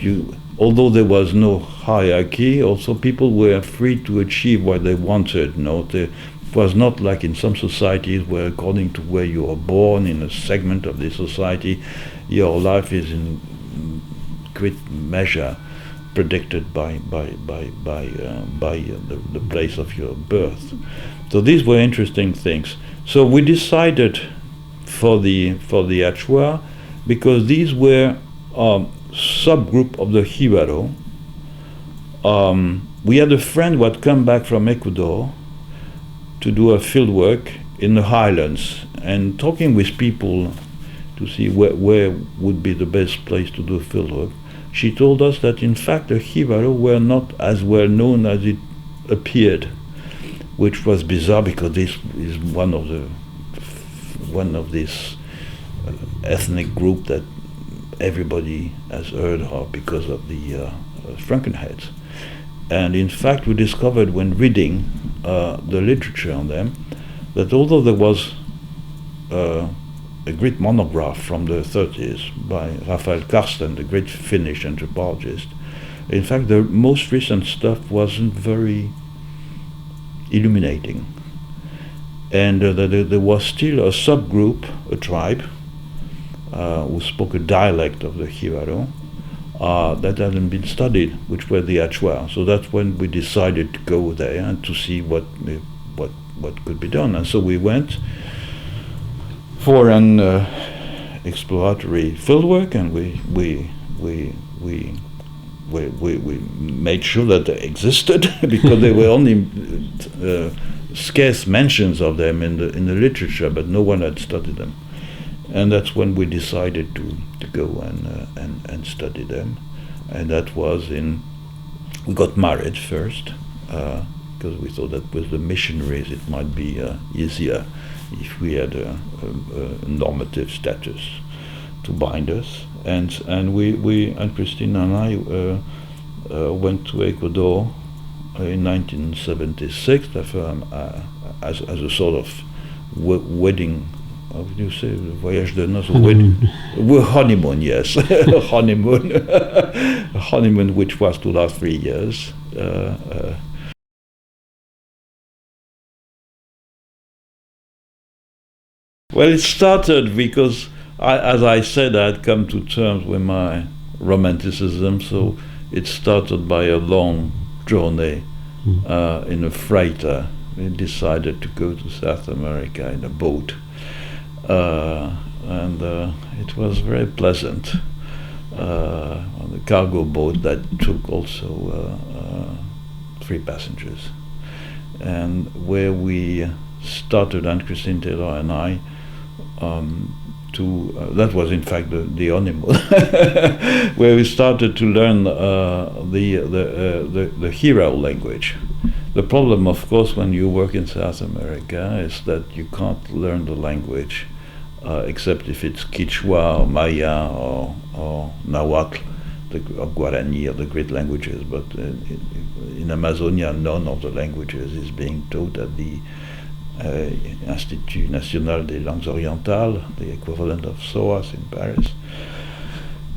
although there was no hierarchy, also people were free to achieve what they wanted. It was not like in some societies where, according to where you are born in a segment of the society, your life is in great measure predicted by the place of your birth. So these were interesting things. So we decided for the Achua, because these were subgroup of the Jibaro. We had a friend who had come back from Ecuador to do a field work in the highlands, and talking with people to see where would be the best place to do field work, she told us that in fact the Jibaro were not as well known as it appeared, which was bizarre because this is one of these ethnic group that everybody has heard of because of the Frankenheads. And in fact, we discovered when reading the literature on them that although there was a great monograph from the 30s by Rafael Karsten, the great Finnish anthropologist, in fact, the most recent stuff wasn't very illuminating. And there was still a subgroup, a tribe, who spoke a dialect of the Jibaro that hadn't been studied, which were the Achua. So that's when we decided to go there and to see what could be done. And so we went for an exploratory fieldwork, and we made sure that they existed because there were only scarce mentions of them in the literature, but no one had studied them. And that's when we decided to go and study them. And that was we got married first, because we thought that with the missionaries it might be easier if we had a normative status to bind us. And we and Christina and I went to Ecuador in 1976 as a sort of wedding. How would you say? Voyage de noces? Honeymoon, yes. honeymoon. A honeymoon which was to last 3 years. Well, it started because, as I said, I had come to terms with my romanticism, so it started by a long journey in a freighter. We decided to go to South America in a boat. And it was very pleasant on the cargo boat that took also 3 passengers, and where we started, Anne Christine Taylor and I, that was in fact the honeymoon, where we started to learn the Hero language. The problem, of course, when you work in South America is that you can't learn the language except if it's Quechua or Maya or Nahuatl, or Guarani, or the great languages. But in Amazonia, none of the languages is being taught at the Institut National des Langues Orientales, the equivalent of SOAS in Paris.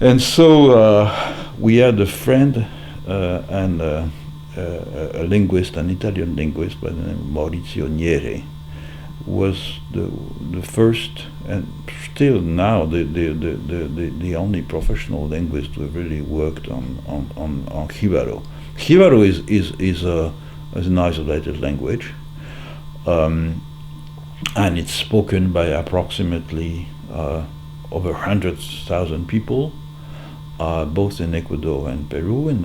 And so we had a friend and a linguist, an Italian linguist by the name of Maurizio Nieri, who was the first and still now the only professional linguist who really worked on Jibaro. Jibaro is an isolated language, and it's spoken by approximately over 100,000 people, both in Ecuador and Peru, in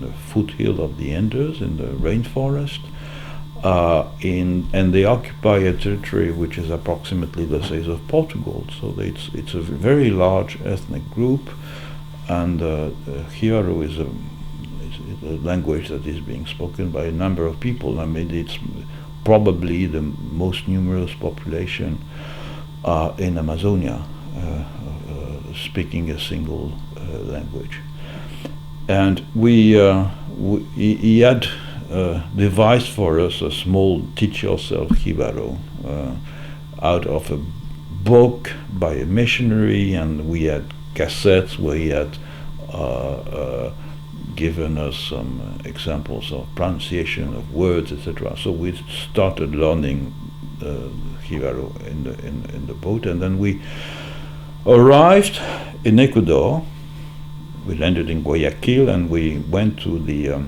the foothill of the Andes, in the rainforest, and they occupy a territory which is approximately the size of Portugal. So it's a very large ethnic group, and Jibaro is a language that is being spoken by a number of people. I mean, it's probably the most numerous population in Amazonia speaking a single language. And he had devised for us a small teach yourself Jibaro out of a book by a missionary, and we had cassettes where he had given us some examples of pronunciation of words, etc. So we started learning Jibaro in the boat, and then we arrived in Ecuador. We landed in Guayaquil, and we went to the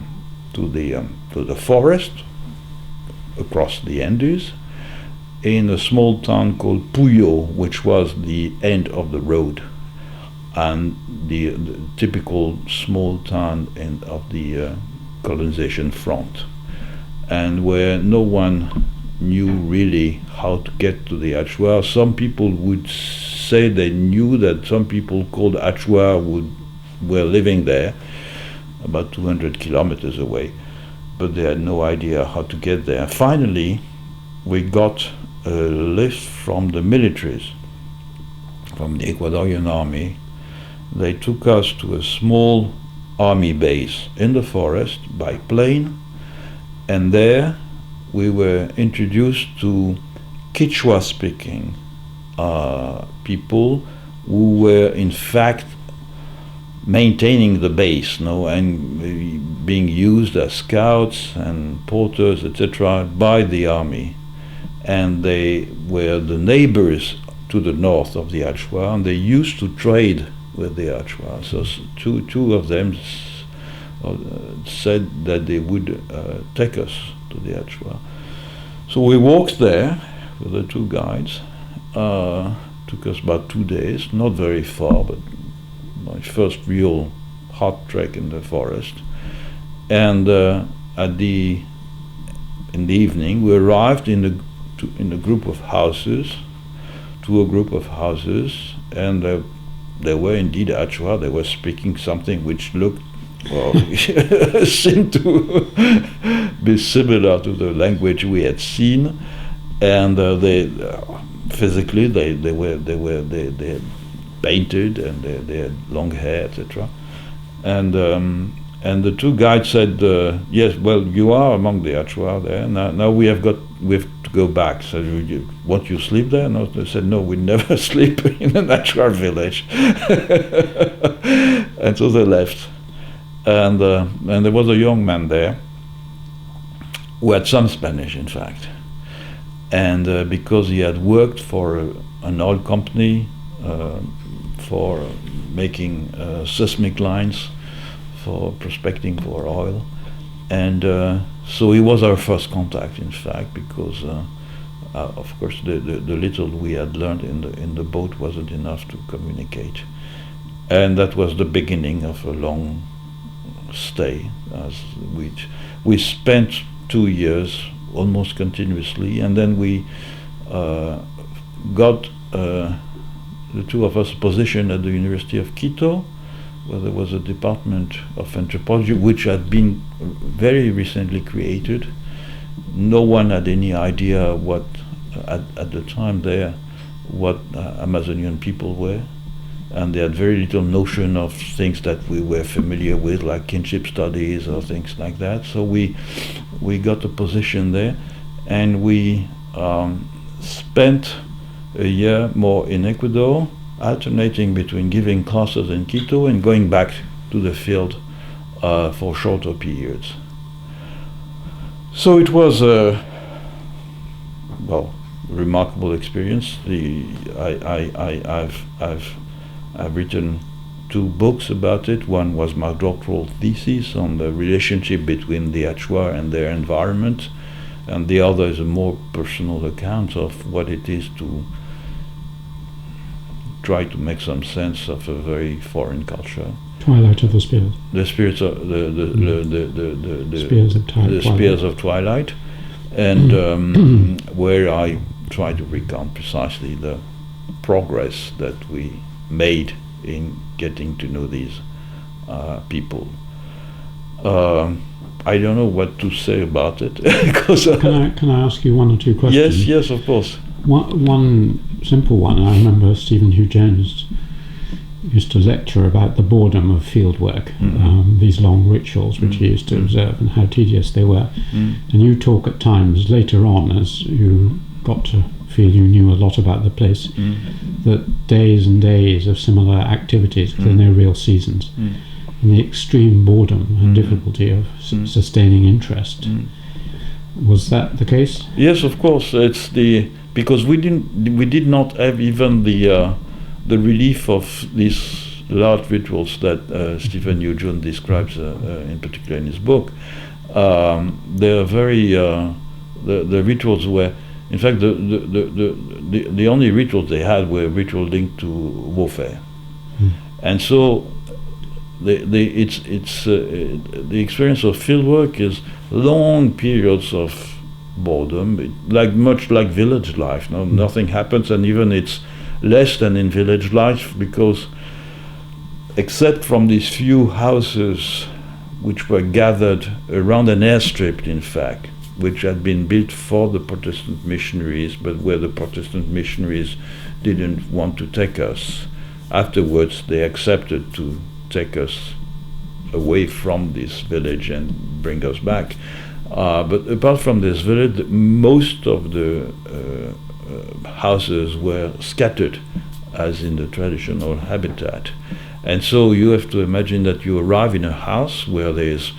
forest across the Andes in a small town called Puyo, which was the end of the road, and the typical small town of the colonization front, and where no one knew really how to get to the Achuar. Some people would say they knew that some people called Achuar were living there, about 200 kilometers away, but they had no idea how to get there. Finally, we got a lift from the militaries, from the Ecuadorian army. They took us to a small army base in the forest by plane, and there we were introduced to Quechua-speaking people who were in fact maintaining the base, and being used as scouts and porters, etc., by the army. And they were the neighbors to the north of the Achuar, and they used to trade with the Achuar. So two of them said that they would take us to the Achuar. So we walked there with the two guides. Took us about 2 days, not very far, but my first real hot trek in the forest. And in the evening, we arrived in a group of houses, and they were indeed Achuar. They were speaking something which looked, seemed to be similar to the language we had seen, and they physically they had painted, and they had long hair, etc. And the two guides said, yes, well, you are among the Achuar there. Now we have to go back. So won't you sleep there? No, they said, no, we never sleep in an Achuar village. And so they left. And there was a young man there who had some Spanish, in fact. And because he had worked for an oil company for making seismic lines, for prospecting for oil, and so he was our first contact, in fact, because of course the little we had learned in the boat wasn't enough to communicate, and that was the beginning of a long stay, we spent 2 years almost continuously, and then we got the two of us a position at the University of Quito, where there was a department of anthropology which had been very recently created. No one had any idea what at the time there what Amazonian people were, and they had very little notion of things that we were familiar with, like kinship studies or things like that. So we got a position there, and we spent a year more in Ecuador, alternating between giving classes in Quito and going back to the field for shorter periods. So it was a remarkable experience. I've written 2 books about it. One was my doctoral thesis on the relationship between the Achua and their environment, and the other is a more personal account of what it is to try to make some sense of a very foreign culture. Twilight of the Spears. The spirits of the Spears of Twilight. The Spears of Twilight, and where I try to recount precisely the progress that we made in getting to know these people. I don't know what to say about it. Can I ask you 1 or 2 questions? Yes, of course. One simple one. I remember Stephen Hugh Jones used to lecture about the boredom of field work, these long rituals which he used to observe and how tedious they were. And you talk at times later on, as you got to feel you knew a lot about the place, that days and days of similar activities, because there are no real seasons, and the extreme boredom and difficulty of sustaining interest. Was that the case? Yes, of course. It's because we did not have even the relief of these large rituals that Stephen Hugh Jones describes in particular in his book. They're very the rituals were, in fact, the only rituals they had were rituals linked to warfare, and so the experience of fieldwork is long periods of boredom, much like village life. Nothing happens, and even it's less than in village life, because except from these few houses which were gathered around an airstrip, in fact, which had been built for the Protestant missionaries, but where the Protestant missionaries didn't want to take us. Afterwards, they accepted to take us away from this village and bring us back. But apart from this village, most of the houses were scattered, as in the traditional habitat. And so you have to imagine that you arrive in a house where there's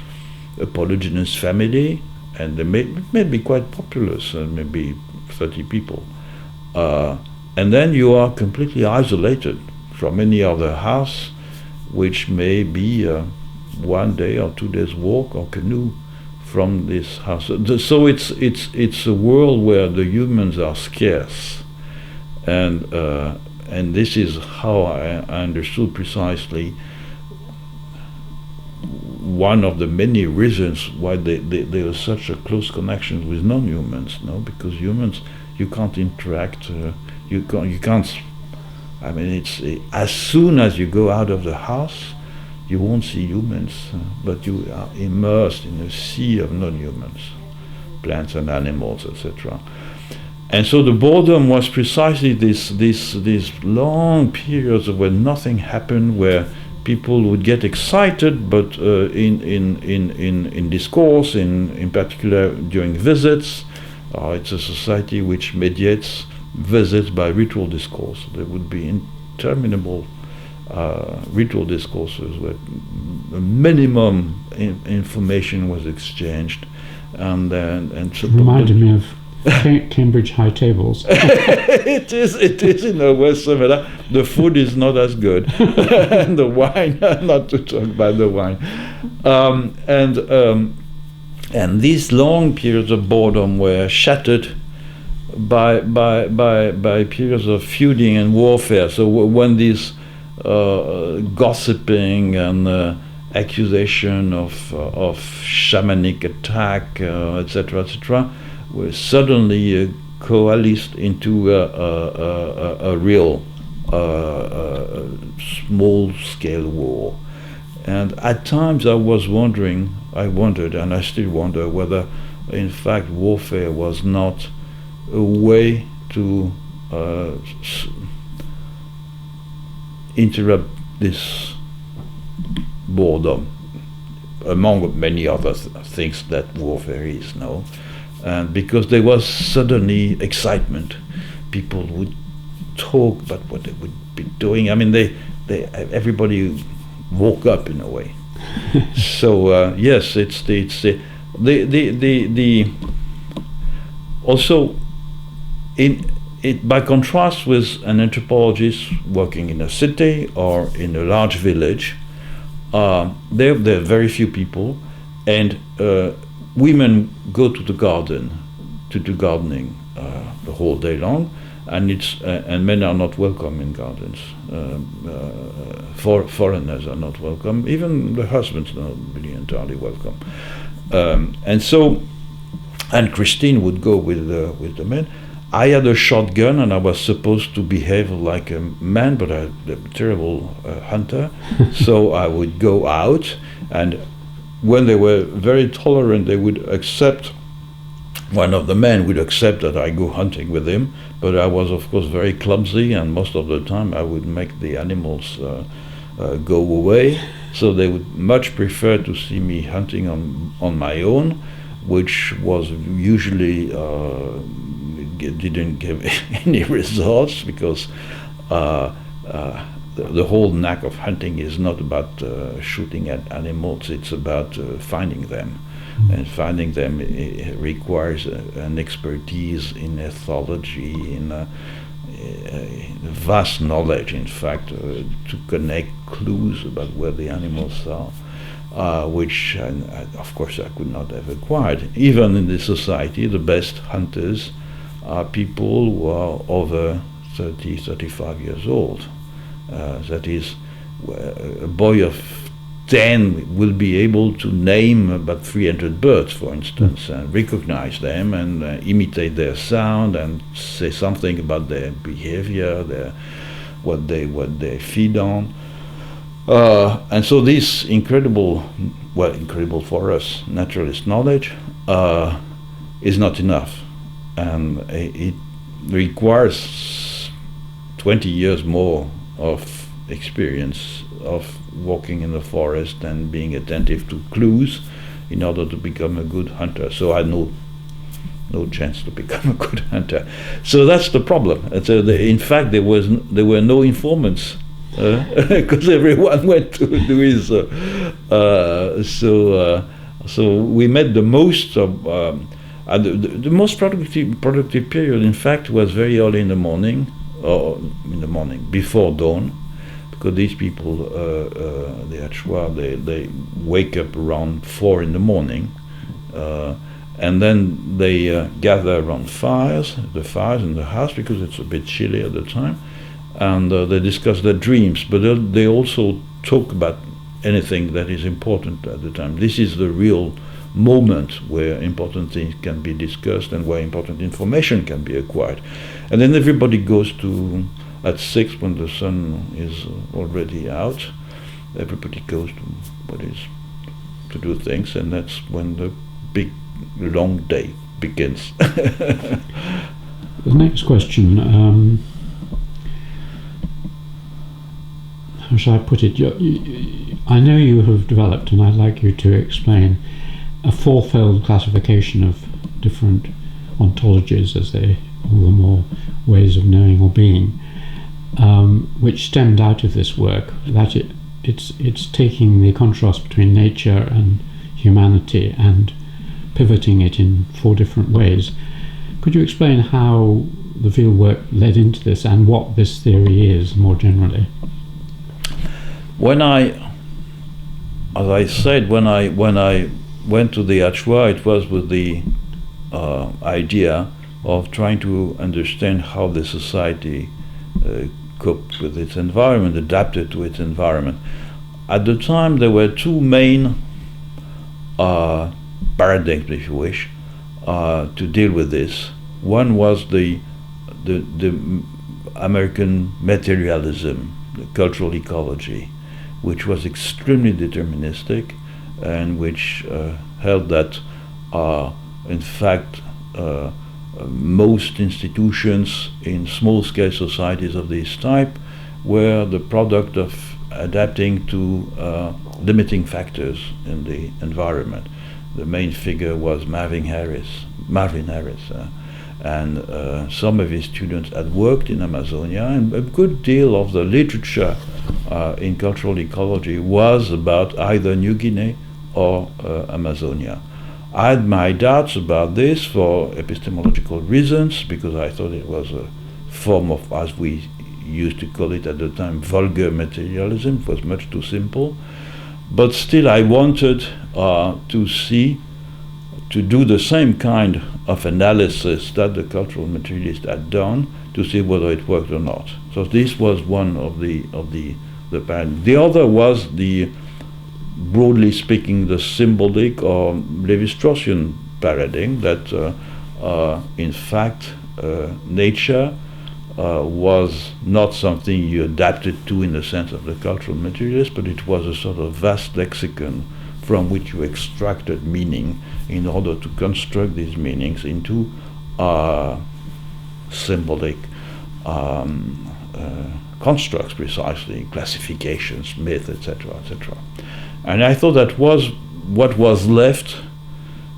a polygynous family, and they may be quite populous, maybe 30 people. And then you are completely isolated from any other house, which may be 1 day or 2 days walk or canoe from this house. So it's a world where the humans are scarce, and this is how I understood precisely one of the many reasons why there is such a close connection with non-humans. Because humans, you can't interact. You can't. I mean, it's as soon as you go out of the house, you won't see humans, but you are immersed in a sea of non-humans, plants and animals, etc. And so the boredom was precisely these long periods where nothing happened, where people would get excited, but in discourse, in particular during visits. It's a society which mediates visits by ritual discourse. There would be interminable ritual discourses where the minimum information was exchanged, and so reminded me of Cambridge High Tables. It is in a way similar. The food is not as good, and the wine, not to talk about the wine, and these long periods of boredom were shattered by periods of feuding and warfare. So when these gossiping and accusation of shamanic attack, etc., were suddenly coalesced into a real small-scale war. And at times I wondered, and I still wonder, whether in fact warfare was not a way to interrupt this boredom, among many other things that warfare is, and because there was suddenly excitement, people would talk about what they would be doing. I mean, everybody woke up in a way. So yes, it's the also by contrast with an anthropologist working in a city or in a large village, there are very few people, and women go to the garden to do gardening the whole day long, and men are not welcome in gardens. Foreigners are not welcome. Even the husbands are not really entirely welcome. And Christine would go with the men. I had a shotgun and I was supposed to behave like a man, but I'm a terrible hunter. So I would go out, and when they were very tolerant, they would accept, one of the men would accept that I go hunting with him, but I was of course very clumsy, and most of the time I would make the animals go away. So they would much prefer to see me hunting on my own, which was usually didn't give any results, because the whole knack of hunting is not about shooting at animals, it's about finding them. And finding them requires an expertise in ethology, in vast knowledge, in fact, to connect clues about where the animals are, which, of course, I could not have acquired. Even in this society, the best hunters are people who are over 30, 35 years old. That is, a boy of 10 will be able to name about 300 birds, for instance, and recognize them and imitate their sound and say something about their behavior, what they feed on. And so this incredible for us, naturalist knowledge is not enough. And it requires 20 years more of experience of walking in the forest and being attentive to clues in order to become a good hunter. So I had no chance to become a good hunter. So that's the problem. In fact, there were no informants, because everyone went to do his. So we made the most of. The most productive period, in fact, was very early in the morning, before dawn, because these people, the Hachois, they wake up around 4 in the morning, and then they gather around the fires in the house, because it's a bit chilly at the time, and they discuss their dreams, but they also talk about anything that is important at the time. This is the real moment where important things can be discussed and where important information can be acquired. And then everybody goes at 6, when the sun is already out, everybody goes to do things, and that's when the big long day begins. The next question, how shall I put it? I know you have developed, and I'd like you to explain, a fourfold classification of different ontologies, as all the more ways of knowing or being, which stemmed out of this work. That it's taking the contrast between nature and humanity and pivoting it in 4 different ways. Could you explain how the field work led into this and what this theory is more generally? When I went to the Hachois, it was with the idea of trying to understand how the society coped with its environment, adapted to its environment. At the time, there were 2 main paradigms, if you wish, to deal with this. One was the American materialism, the cultural ecology, which was extremely deterministic, and which held that, in fact, most institutions in small-scale societies of this type were the product of adapting to limiting factors in the environment. The main figure was Marvin Harris, Marvin Harris. And some of his students had worked in Amazonia, and a good deal of the literature in cultural ecology was about either New Guinea or Amazonia. I had my doubts about this for epistemological reasons, because I thought it was a form of, as we used to call it at the time, vulgar materialism. It was much too simple. But still I wanted to do the same kind of analysis that the cultural materialist had done, to see whether it worked or not. So this was one of the paradigm. The other was the, broadly speaking, the symbolic or Levi-Straussian paradigm that in fact nature was not something you adapted to in the sense of the cultural materialist, but it was a sort of vast lexicon from which you extracted meaning in order to construct these meanings into symbolic constructs, precisely, classifications, myth, etc., etc. And I thought that was what was left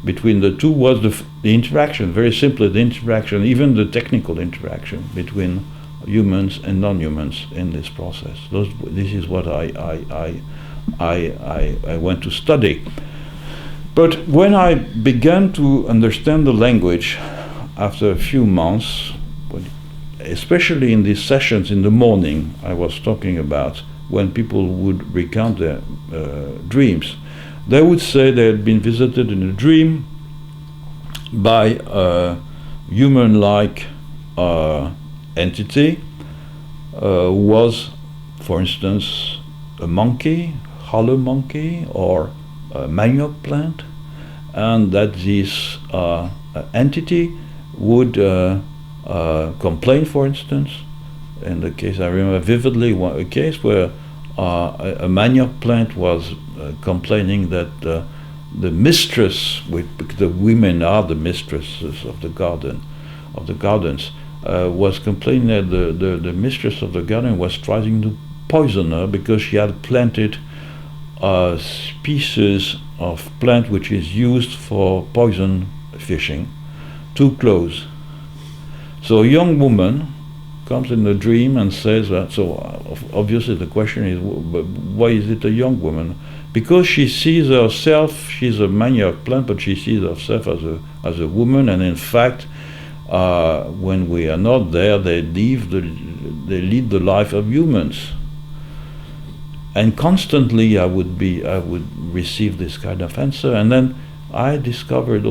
between the two was the interaction, very simply the interaction, even the technical interaction between humans and non-humans in this process. This is what I went to study. But when I began to understand the language after a few months, especially in these sessions in the morning I was talking about, when people would recount their dreams, they would say they had been visited in a dream by a human-like entity, was, for instance, a monkey, hollow monkey, or a manioc plant, and that this entity would complain, for instance. In the case, I remember vividly a case where a manioc plant was complaining that the mistress, the women are the mistresses of the garden, of the gardens, was complaining that the mistress of the garden was trying to poison her because she had planted a species of plant which is used for poison fishing too close. So a young woman comes in a dream and says that. So obviously the question is, why is it a young woman? Because she sees herself, she's a manioc plant, but she sees herself as a woman, and in fact, when we are not there, they lead the life of humans. And constantly I would receive this kind of answer, and then we discovered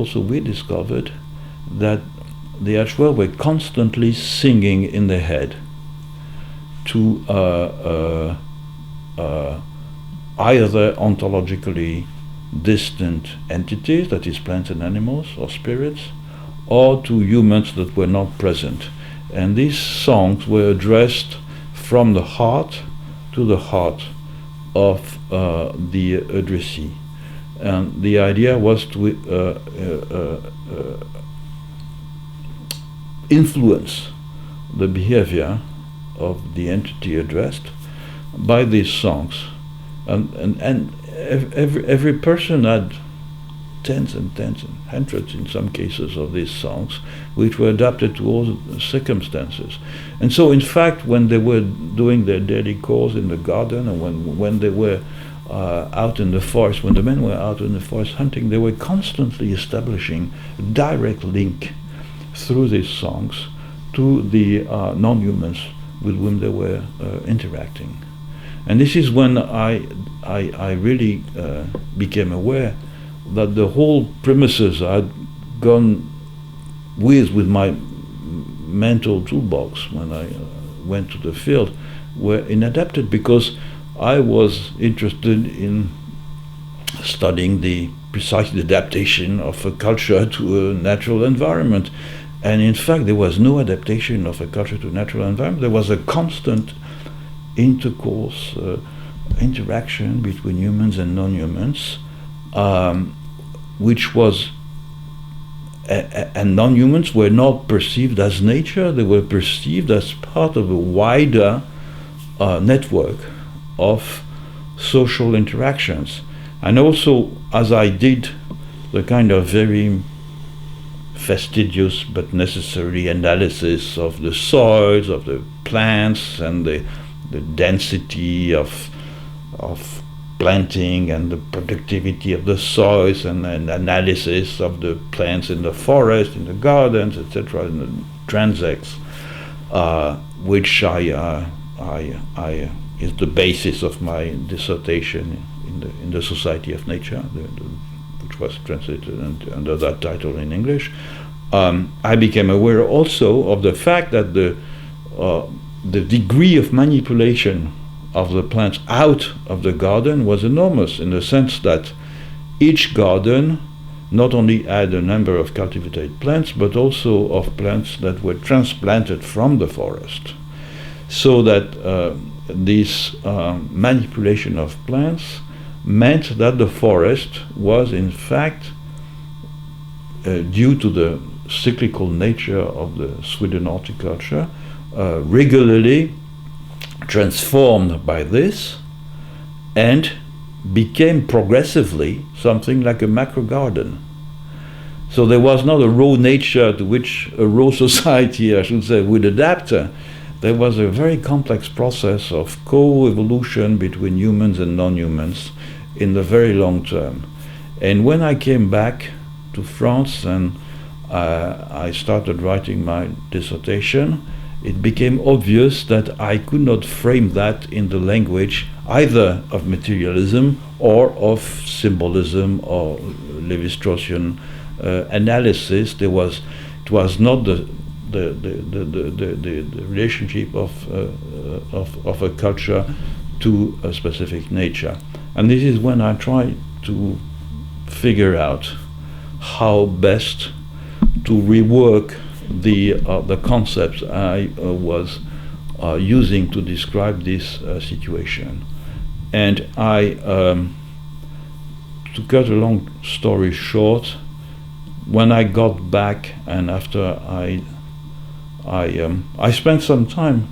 that the Ashwell were constantly singing in their head to either ontologically distant entities, that is plants and animals or spirits, or to humans that were not present. And these songs were addressed from the heart to the heart of the addressee. And the idea was to influence the behavior of the entity addressed by these songs. And every person had tens and tens and hundreds in some cases of these songs, which were adapted to all the circumstances. And so in fact, when they were doing their daily chores in the garden, and when they were out in the forest, when the men were out in the forest hunting, they were constantly establishing a direct link through these songs to the non-humans with whom they were interacting. And this is when I really became aware that the whole premises I'd gone with my mental toolbox when I went to the field were inadapted, because I was interested in studying the precise adaptation of a culture to a natural environment. And in fact, there was no adaptation of a culture to a natural environment. There was a constant intercourse, interaction between humans and non-humans, which was, and non-humans were not perceived as nature, they were perceived as part of a wider network of social interactions. And also, as I did the kind of very fastidious but necessary analysis of the soils, of the plants, and the density of planting and the productivity of the soils, and an analysis of the plants in the forest, in the gardens, etc., in the transects, which is the basis of my dissertation in the Society of Nature, which was translated under that title in English. I became aware also of the fact that the degree of manipulation of the plants out of the garden was enormous, in the sense that each garden not only had a number of cultivated plants, but also of plants that were transplanted from the forest. So that this manipulation of plants meant that the forest was, in fact, due to the cyclical nature of the Sweden horticulture, regularly transformed by this and became progressively something like a macro garden. So there was not a raw nature to which a raw society, I should say, would adapt. There was a very complex process of co-evolution between humans and non-humans in the very long term. And when I came back to France and I started writing my dissertation, it became obvious that I could not frame that in the language either of materialism or of symbolism or Lévi-Straussian analysis. It was not the relationship of a culture to a specific nature. And this is when I try to figure out how best to rework the concepts I was using to describe this situation. And to cut a long story short, when I got back and after I spent some time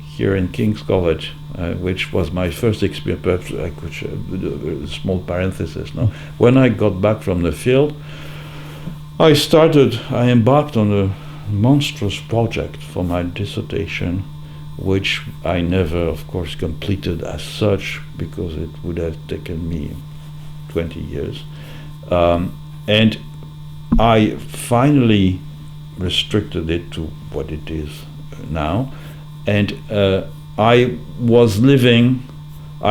here in King's College, which was my first experience. Perhaps I could a small parenthesis now. When I got back from the field, I embarked on a monstrous project for my dissertation, which I never, of course, completed as such, because it would have taken me 20 years. And I finally restricted it to what it is now. And I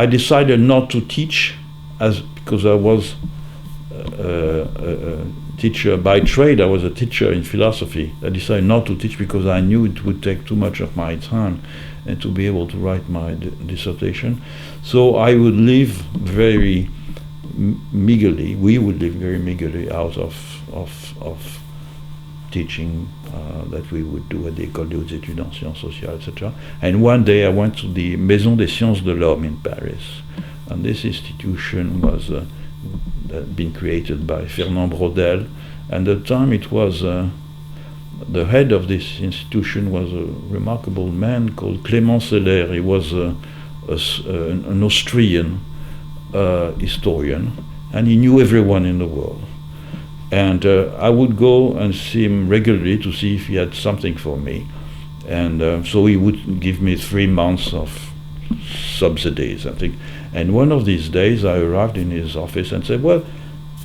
decided not to teach, because I was a teacher by trade. I was a teacher in philosophy. I decided not to teach because I knew it would take too much of my time and to be able to write my dissertation. So I would live very meagerly, we would live very meagerly out of teaching that we would do at the École des Hautes Études en Sciences Sociales, etc. And one day I went to the Maison des Sciences de l'Homme in Paris. And this institution was been created by Fernand Braudel. And at the time it was, the head of this institution was a remarkable man called Clément Seller. He was an Austrian historian, and he knew everyone in the world. And I would go and see him regularly to see if he had something for me. And so he would give me 3 months of subsidies, I think. And one of these days I arrived in his office and said, well,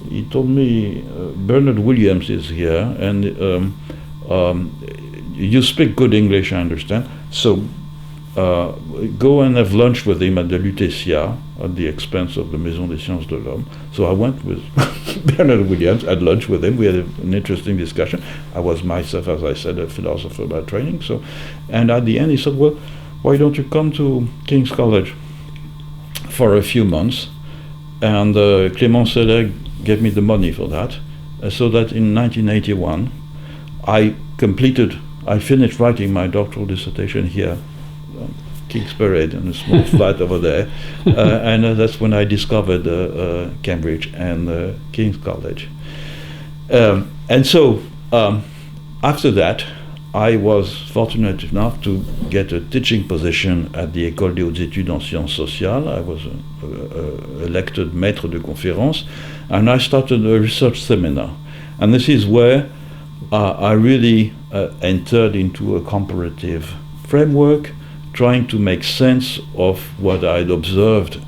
he told me, Bernard Williams is here, and you speak good English, I understand. So go and have lunch with him at the Lutetia at the expense of the Maison des Sciences de l'Homme. So I went with Bernard Williams, had lunch with him. We had an interesting discussion. I was myself, as I said, a philosopher by training. So, and at the end he said, well, why don't you come to King's College for a few months? And Clément Seller gave me the money for that, so that in 1981 I finished writing my doctoral dissertation here, King's Parade, in a small flat over there, and that's when I discovered Cambridge and King's College. And so after that, I was fortunate enough to get a teaching position at the École des Hautes Études en Sciences Sociales. I was elected maître de conférence, and I started a research seminar. And this is where I really entered into a comparative framework, trying to make sense of what I'd observed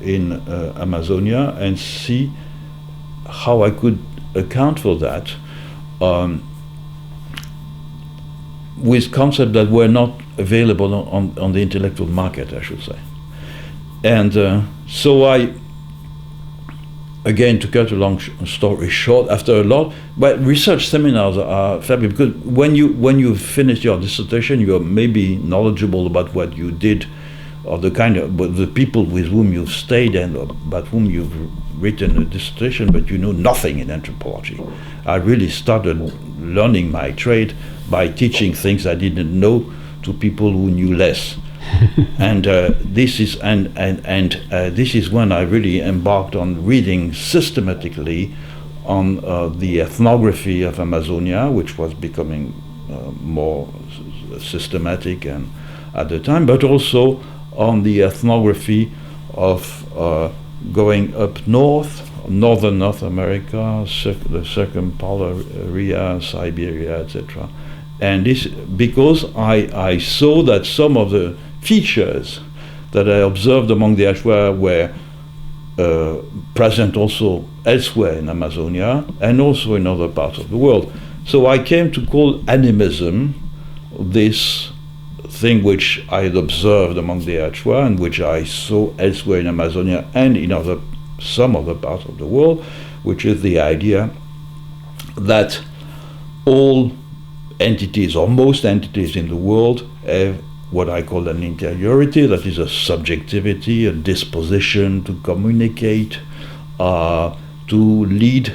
in Amazonia and see how I could account for that with concepts that were not available on the intellectual market, I should say. And so I, again, to cut a long story short, after a lot, but research seminars are fabulous because when you finish your dissertation, you are maybe knowledgeable about what you did, or the kind of the people with whom you've stayed and about whom you've written a dissertation, but you know nothing in anthropology. I really started learning my trade by teaching things I didn't know to people who knew less. And this is when I really embarked on reading systematically on the ethnography of Amazonia, which was becoming more systematic and at the time, but also on the ethnography of going up northern North America, the circumpolar area, Siberia, etc. And this because I saw that some of the features that I observed among the Ashwa were present also elsewhere in Amazonia and also in other parts of the world. So I came to call animism this thing which I had observed among the Ashwa and which I saw elsewhere in Amazonia and in some other parts of the world, which is the idea that all entities or most entities in the world have what I call an interiority, that is a subjectivity, a disposition to communicate, to lead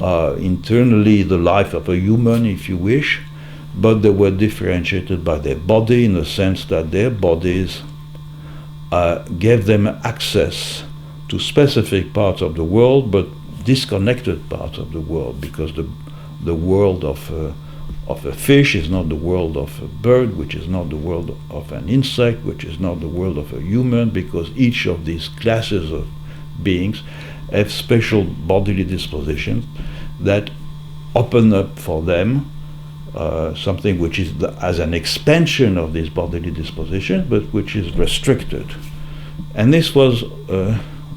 internally the life of a human, if you wish, but they were differentiated by their body in the sense that their bodies gave them access to specific parts of the world, but disconnected parts of the world, because the world of a fish is not the world of a bird, which is not the world of an insect, which is not the world of a human, because each of these classes of beings have special bodily dispositions that open up for them something which is as an expansion of this bodily disposition, but which is restricted. And this was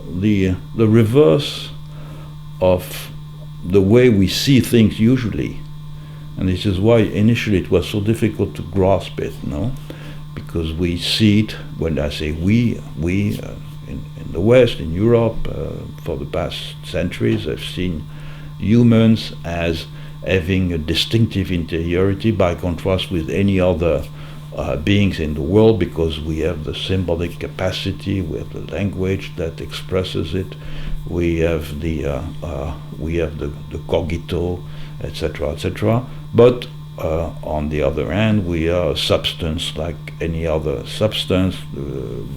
the reverse of the way we see things usually. And this is why initially it was so difficult to grasp it, no? Because we see it, when I say we in the West, in Europe, for the past centuries, have seen humans as having a distinctive interiority by contrast with any other beings in the world, because we have the symbolic capacity, we have the language that expresses it, we have the cogito, etc., etc. But on the other hand, we are a substance like any other substance,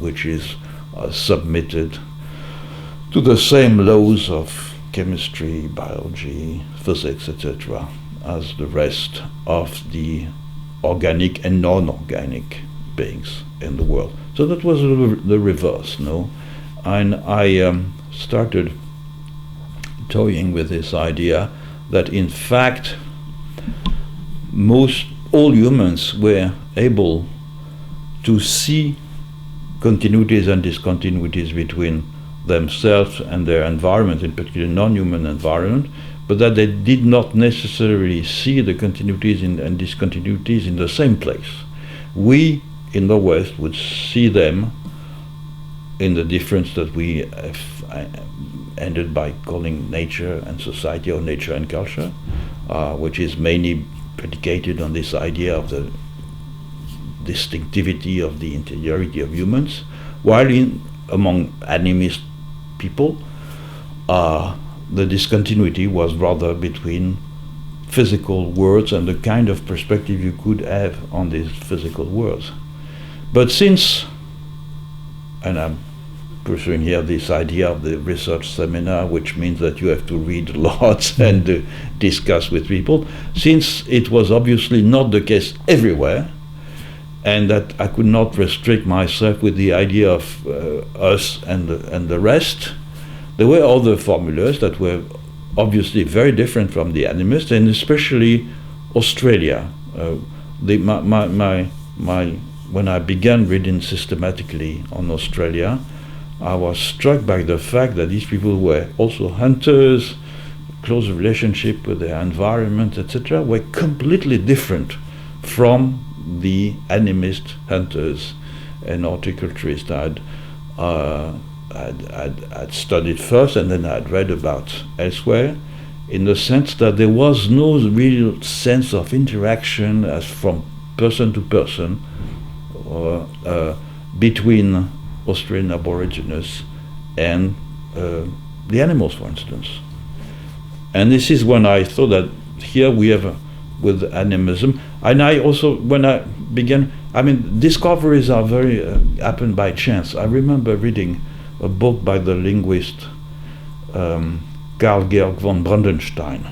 which is submitted to the same laws of chemistry, biology, physics, etc., as the rest of the organic and non-organic beings in the world. So that was the reverse, no? And I started toying with this idea that in fact all humans were able to see continuities and discontinuities between themselves and their environment, in particular non-human environment, but that they did not necessarily see the continuities and discontinuities in the same place. We in the West would see them in the difference that we have ended by calling nature and society, or nature and culture, which is mainly predicated on this idea of the distinctivity of the interiority of humans, while among animist people, the discontinuity was rather between physical worlds and the kind of perspective you could have on these physical worlds. But since, and I'm pursuing here this idea of the research seminar, which means that you have to read lots and discuss with people, since it was obviously not the case everywhere, and that I could not restrict myself with the idea of us and the rest, there were other formulas that were obviously very different from the animists, and especially Australia. When I began reading systematically on Australia, I was struck by the fact that these people were also hunters, close relationship with their environment, etc., were completely different from the animist hunters and horticulturists I'd studied first and then I'd read about elsewhere, in the sense that there was no real sense of interaction as from person to person or between Australian Aborigines and the animals, for instance. And this is when I thought that here we have with animism. And I also, when I began, discoveries are very happen by chance. I remember reading a book by the linguist Carl Georg von Brandenstein.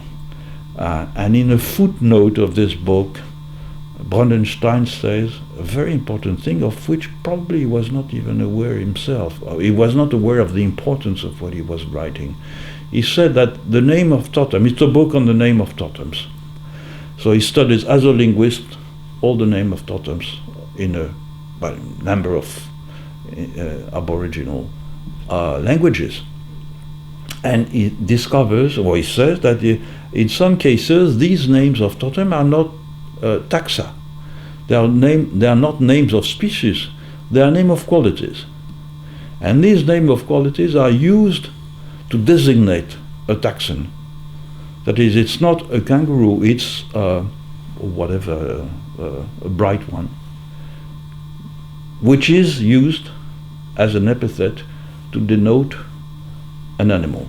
And in a footnote of this book, Brandenstein says a very important thing of which probably he was not even aware himself. He was not aware of the importance of what he was writing. He said that the name of totem, it's a book on the name of totems. So he studies as a linguist all the name of totems in a number of Aboriginal languages. And he discovers, or he says, that in some cases these names of totem are not taxa. They are not names of species, they are names of qualities. And these names of qualities are used to designate a taxon. That is, it's not a kangaroo, it's a bright one, which is used as an epithet to denote an animal.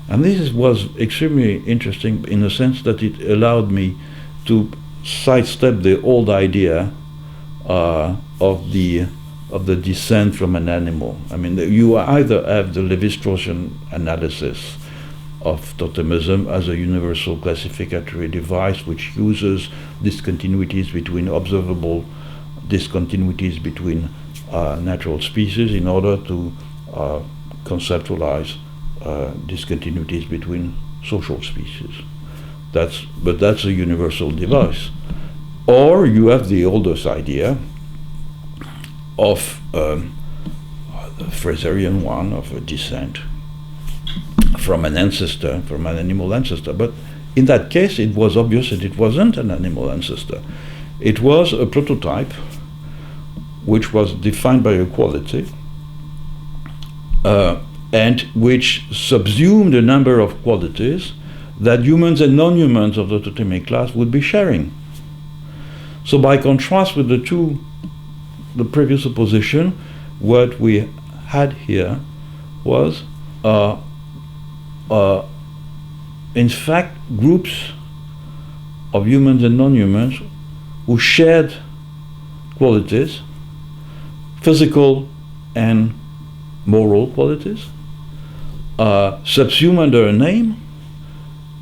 And this was extremely interesting in the sense that it allowed me to sidestep the old idea of the descent from an animal. You either have the Levi-Straussian analysis of totemism as a universal classificatory device which uses discontinuities between observable discontinuities between natural species in order to conceptualize discontinuities between social species. That's a universal device. Or you have the oldest idea of the Fraserian one of a descent from an ancestor, from an animal ancestor. But in that case, it was obvious that it wasn't an animal ancestor. It was a prototype which was defined by a quality and which subsumed a number of qualities that humans and non-humans of the totemic class would be sharing. So by contrast with the previous supposition, what we had here was in fact groups of humans and non-humans who shared qualities, physical and moral qualities, subsumed under a name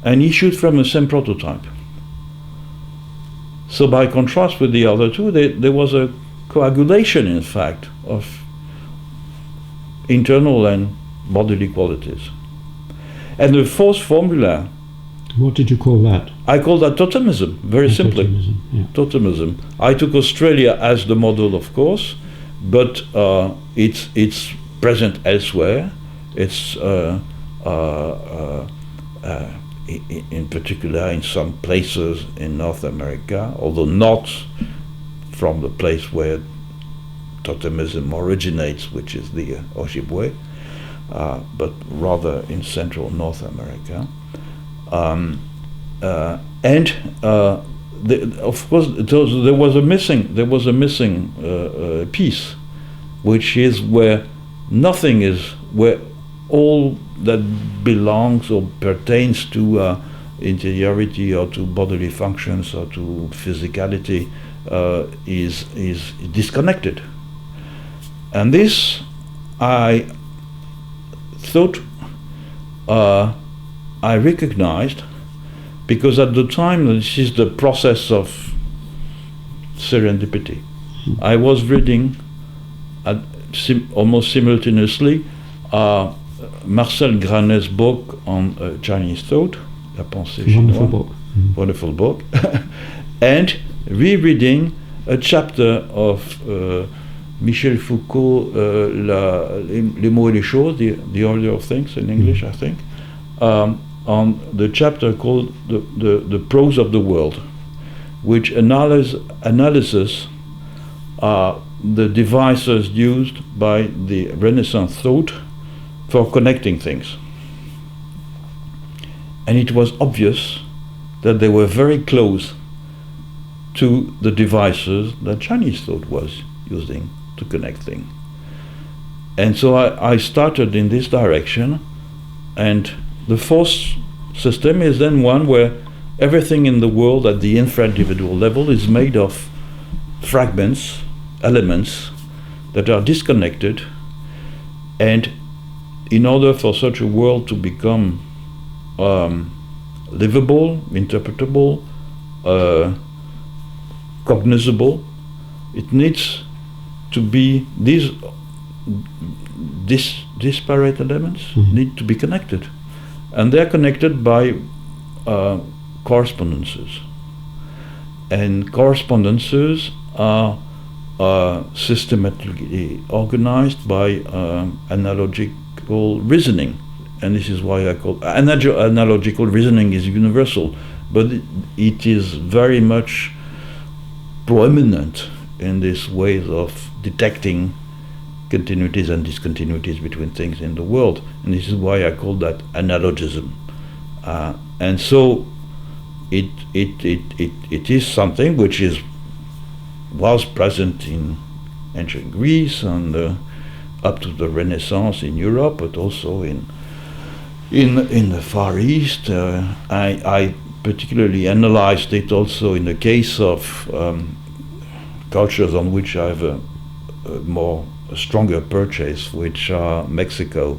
and issued from the same prototype. So by contrast with the other two, there was a coagulation, in fact, of internal and bodily qualities. And the fourth formula... What did you call that? I call that totemism, very simply. Totemism, yeah. Totemism. I took Australia as the model, of course, but it's present elsewhere. It's in particular in some places in North America, although not from the place where totemism originates, which is the Ojibwe, but rather in central North America. Of course, there was a missing piece, which is where nothing is, where all that belongs or pertains to interiority or to bodily functions or to physicality is disconnected. And this, I thought, I recognized, because at the time, this is the process of serendipity. I was reading almost simultaneously Marcel Granet's book on Chinese thought, La pensée chinoise. wonderful book, and rereading a chapter of Michel Foucault, Les mots et les choses, the order of things in English, I think, on the chapter called the prose of the world, which analyzes the devices used by the Renaissance thought for connecting things. And it was obvious that they were very close to the devices that Chinese thought was using to connect things. And so I started in this direction, and the fourth system is then one where everything in the world at the infra-individual level is made of fragments, elements that are disconnected, and in order for such a world to become livable, interpretable, cognizable, it needs to be these disparate elements need to be connected, and they're connected by correspondences, and correspondences are systematically organized by analogical reasoning, and this is why I call analogical reasoning is universal, but it is very much prominent in these ways of detecting continuities and discontinuities between things in the world, and this is why I call that analogism. And so it is something which was present in ancient Greece and up to the Renaissance in Europe, but also in the Far East. I particularly analyzed it also in the case of cultures on which I have a stronger purchase, which are Mexico,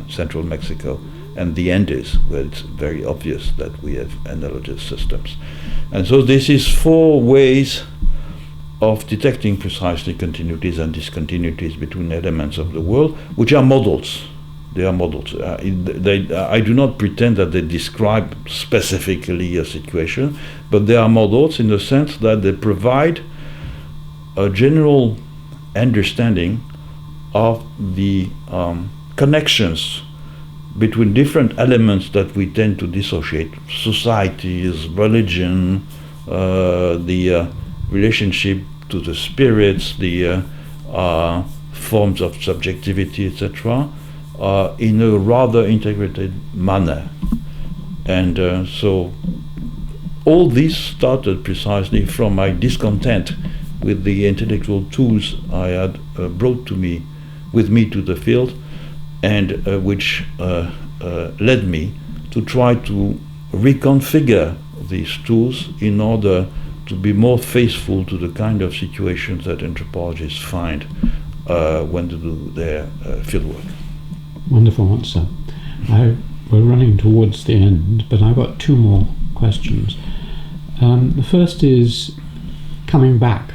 central Mexico, and the Andes, where it's very obvious that we have analogous systems. And so this is 4 ways of detecting precisely continuities and discontinuities between elements of the world, which are models. They are models. I do not pretend that they describe specifically a situation, but they are models in the sense that they provide a general understanding of the connections between different elements that we tend to dissociate: societies, religion, the relationship to the spirits, the forms of subjectivity, etc., in a rather integrated manner. And so all this started precisely from my discontent with the intellectual tools I had brought with me to the field, and which led me to try to reconfigure these tools in order to be more faithful to the kind of situations that anthropologists find when they do their fieldwork. Wonderful answer. We're running towards the end, but I've got 2 more questions. The first is, coming back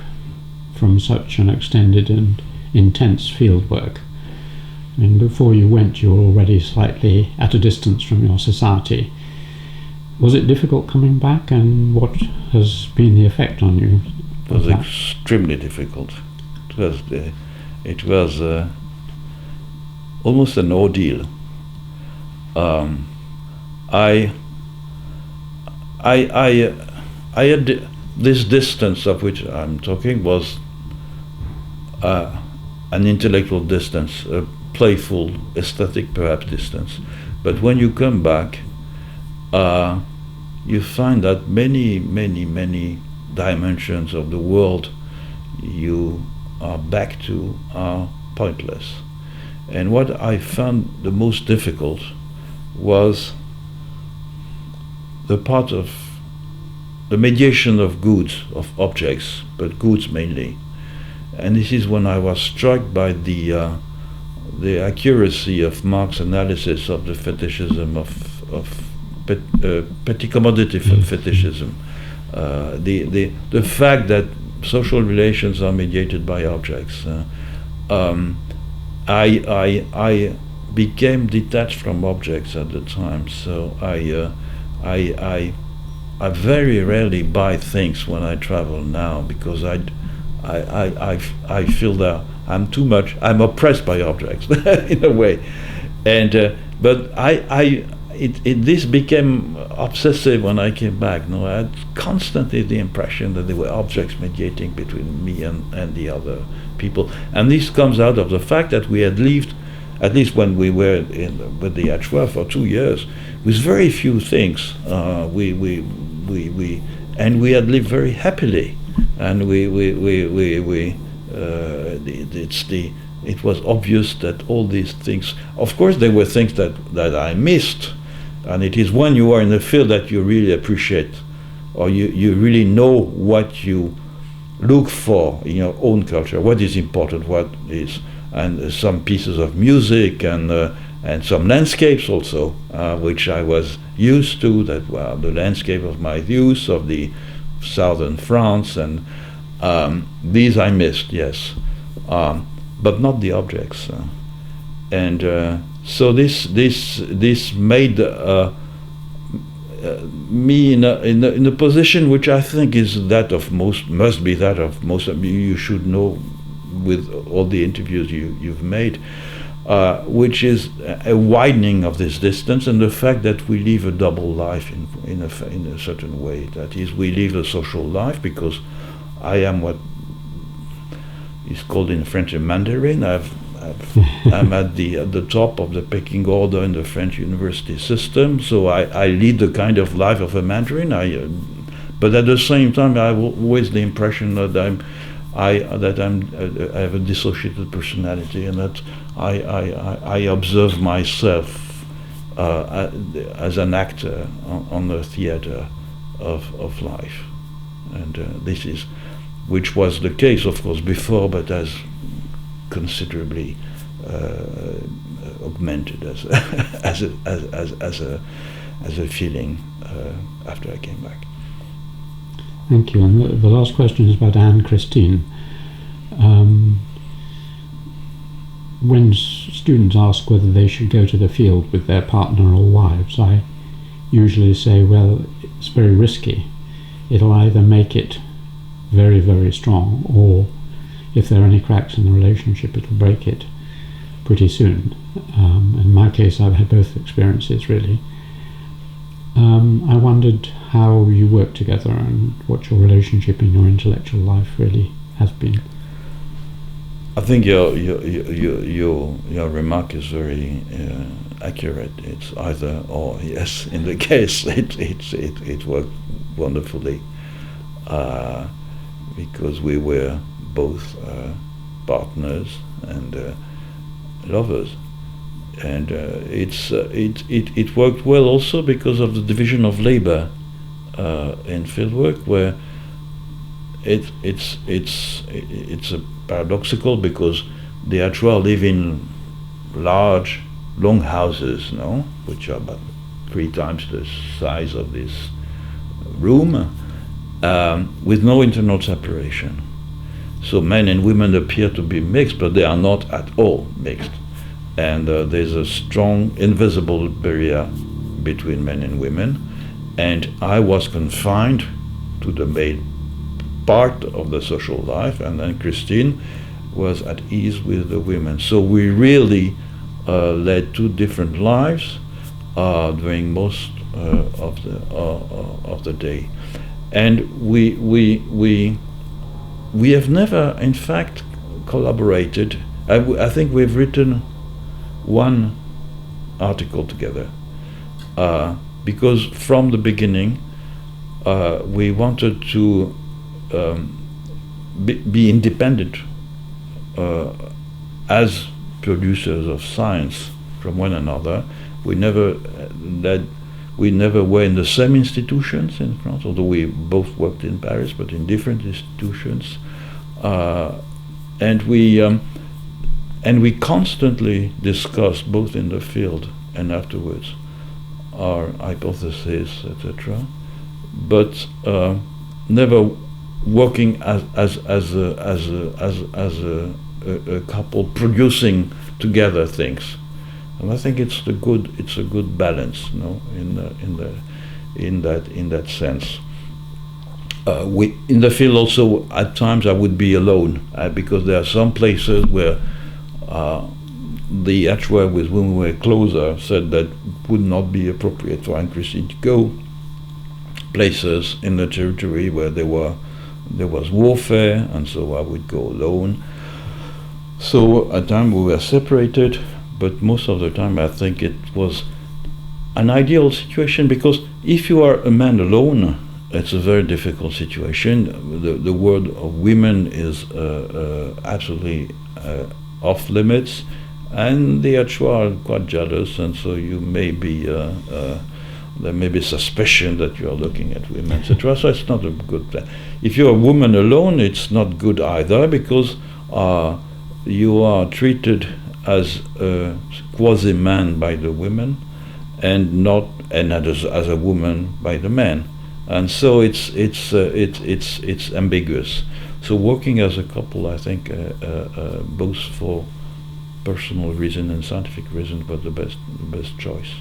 from such an extended and intense fieldwork, I mean, before you went, you were already slightly at a distance from your society. Was it difficult coming back, and what has been the effect on you? It was extremely difficult. It was almost an ordeal. I had this distance of which I'm talking was an intellectual distance, a playful, aesthetic perhaps distance. But when you come back, you find that many dimensions of the world you are back to are pointless. And what I found the most difficult was the part of the mediation of goods, of objects, but goods mainly. And this is when I was struck by the accuracy of Marx's analysis of the fetishism of petty commodity fetishism. The fact that social relations are mediated by objects. I became detached from objects at the time, so I I very rarely buy things when I travel now, because I feel that I'm oppressed by objects in a way, and but this became obsessive when I came back. No, I had constantly the impression that there were objects mediating between me and the other people, and this comes out of the fact that we had lived, at least when we were with the H12 for 2 years, with very few things. We had lived very happily, and it was obvious that all these things, of course, there were things that I missed, and it is when you are in the field that you really appreciate, or you really know what you look for in your own culture, what is important, what is, and some pieces of music and some landscapes also, which I was used to, that were the landscape of my youth, of the southern France, and these I missed, yes, but not the objects. So this made me in a position which I think is that of most, must be that of most of you should know with all the interviews you've made, which is a widening of this distance, and the fact that we live a double life in a certain way. That is, we live a social life because I am what is called in French a Mandarin. I'm at the top of the pecking order in the French university system, so I lead the kind of life of a Mandarin. But at the same time, I have always the impression that I have a dissociated personality, and that I observe myself as an actor on the theater of life, and this is, which was the case, of course, before, but has considerably augmented as a feeling after I came back. Thank you. And the last question is about Anne Christine. When students ask whether they should go to the field with their partner or wives, I usually say, well, it's very risky. It'll either make it very, very strong, or if there are any cracks in the relationship, it'll break it pretty soon. In my case, I've had both experiences, really. I wondered how you work together and what your relationship in your intellectual life really has been. I think your remark is very accurate. It's either or. Yes, in the case it worked wonderfully because we were both partners and lovers, and it worked well also because of the division of labor in fieldwork, where it's a paradoxical, because the Achuar live in large, long houses, which are about 3 times the size of this room, with no internal separation. So men and women appear to be mixed, but they are not at all mixed. And there's a strong, invisible barrier between men and women. And I was confined to the main part of the social life, and then Christine was at ease with the women. So we really led 2 different lives during most of the day. And we have never, in fact, collaborated. I think we've written 1 article together because from the beginning we wanted to be independent as producers of science from one another. We never were in the same institutions in France, although we both worked in Paris, but in different institutions. And we constantly discussed, both in the field and afterwards, our hypotheses, etc. But never working as a couple producing together things. And I think it's a good balance, in that sense. In the field also, at times I would be alone because there are some places where the actuary with whom we were closer said that would not be appropriate for Anne-Christine to go. Places in the territory where there was warfare, and so I would go alone. So at times we were separated, but most of the time I think it was an ideal situation, because if you are a man alone, it's a very difficult situation. The word of women is absolutely off limits, and the actuaries are quite jealous, and so you may be there may be suspicion that you are looking at women, etc. So it's not a good plan. If you're a woman alone, it's not good either, because you are treated as a quasi-man by the women, and as a woman by the men, and so it's ambiguous. So working as a couple, I think, both for personal reason and scientific reason, was the best choice.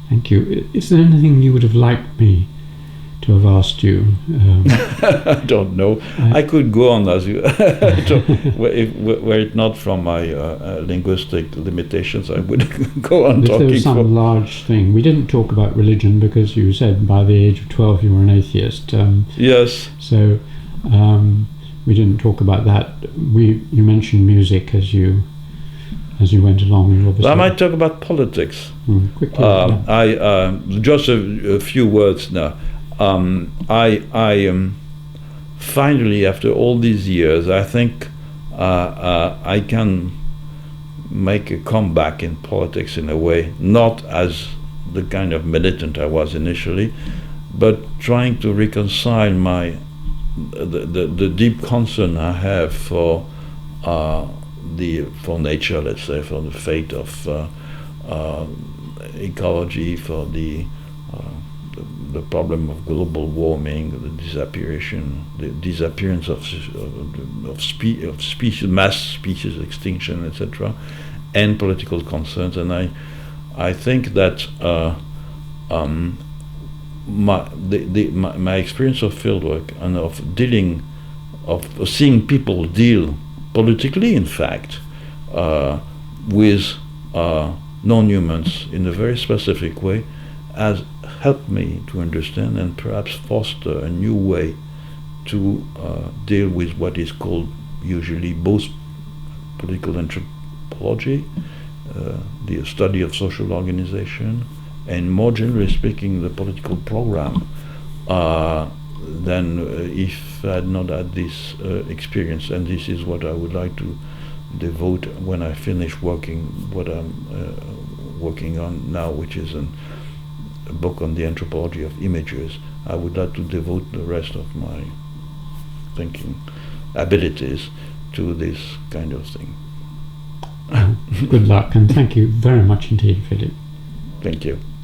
Thank you. Is there anything you would have liked me to have asked you? I don't know. I could go on as you. Were it not from my linguistic limitations, I would go on talking. If there was some large thing. We didn't talk about religion because you said by the age of 12 you were an atheist. Yes. So we didn't talk about that. You mentioned music as you went along. Obviously. I might talk about politics. Quickly. I just a few words now. I finally, after all these years, I think I can make a comeback in politics in a way, not as the kind of militant I was initially, but trying to reconcile the deep concern I have for nature, let's say, for the fate of ecology, for the problem of global warming, the disappearance of species, mass species extinction, etc., and political concerns. And I think that my experience of fieldwork and of seeing people deal politically, in fact, with non-humans in a very specific way, has helped me to understand and perhaps foster a new way to deal with what is called usually both political anthropology, the study of social organization, and more generally speaking, the political program, than if I had not had this experience. And this is what I would like to devote when I finish working, what I'm working on now, which is a book on the anthropology of images. I would like to devote the rest of my thinking abilities to this kind of thing. Good luck, and thank you very much indeed, Philippe. Thank you.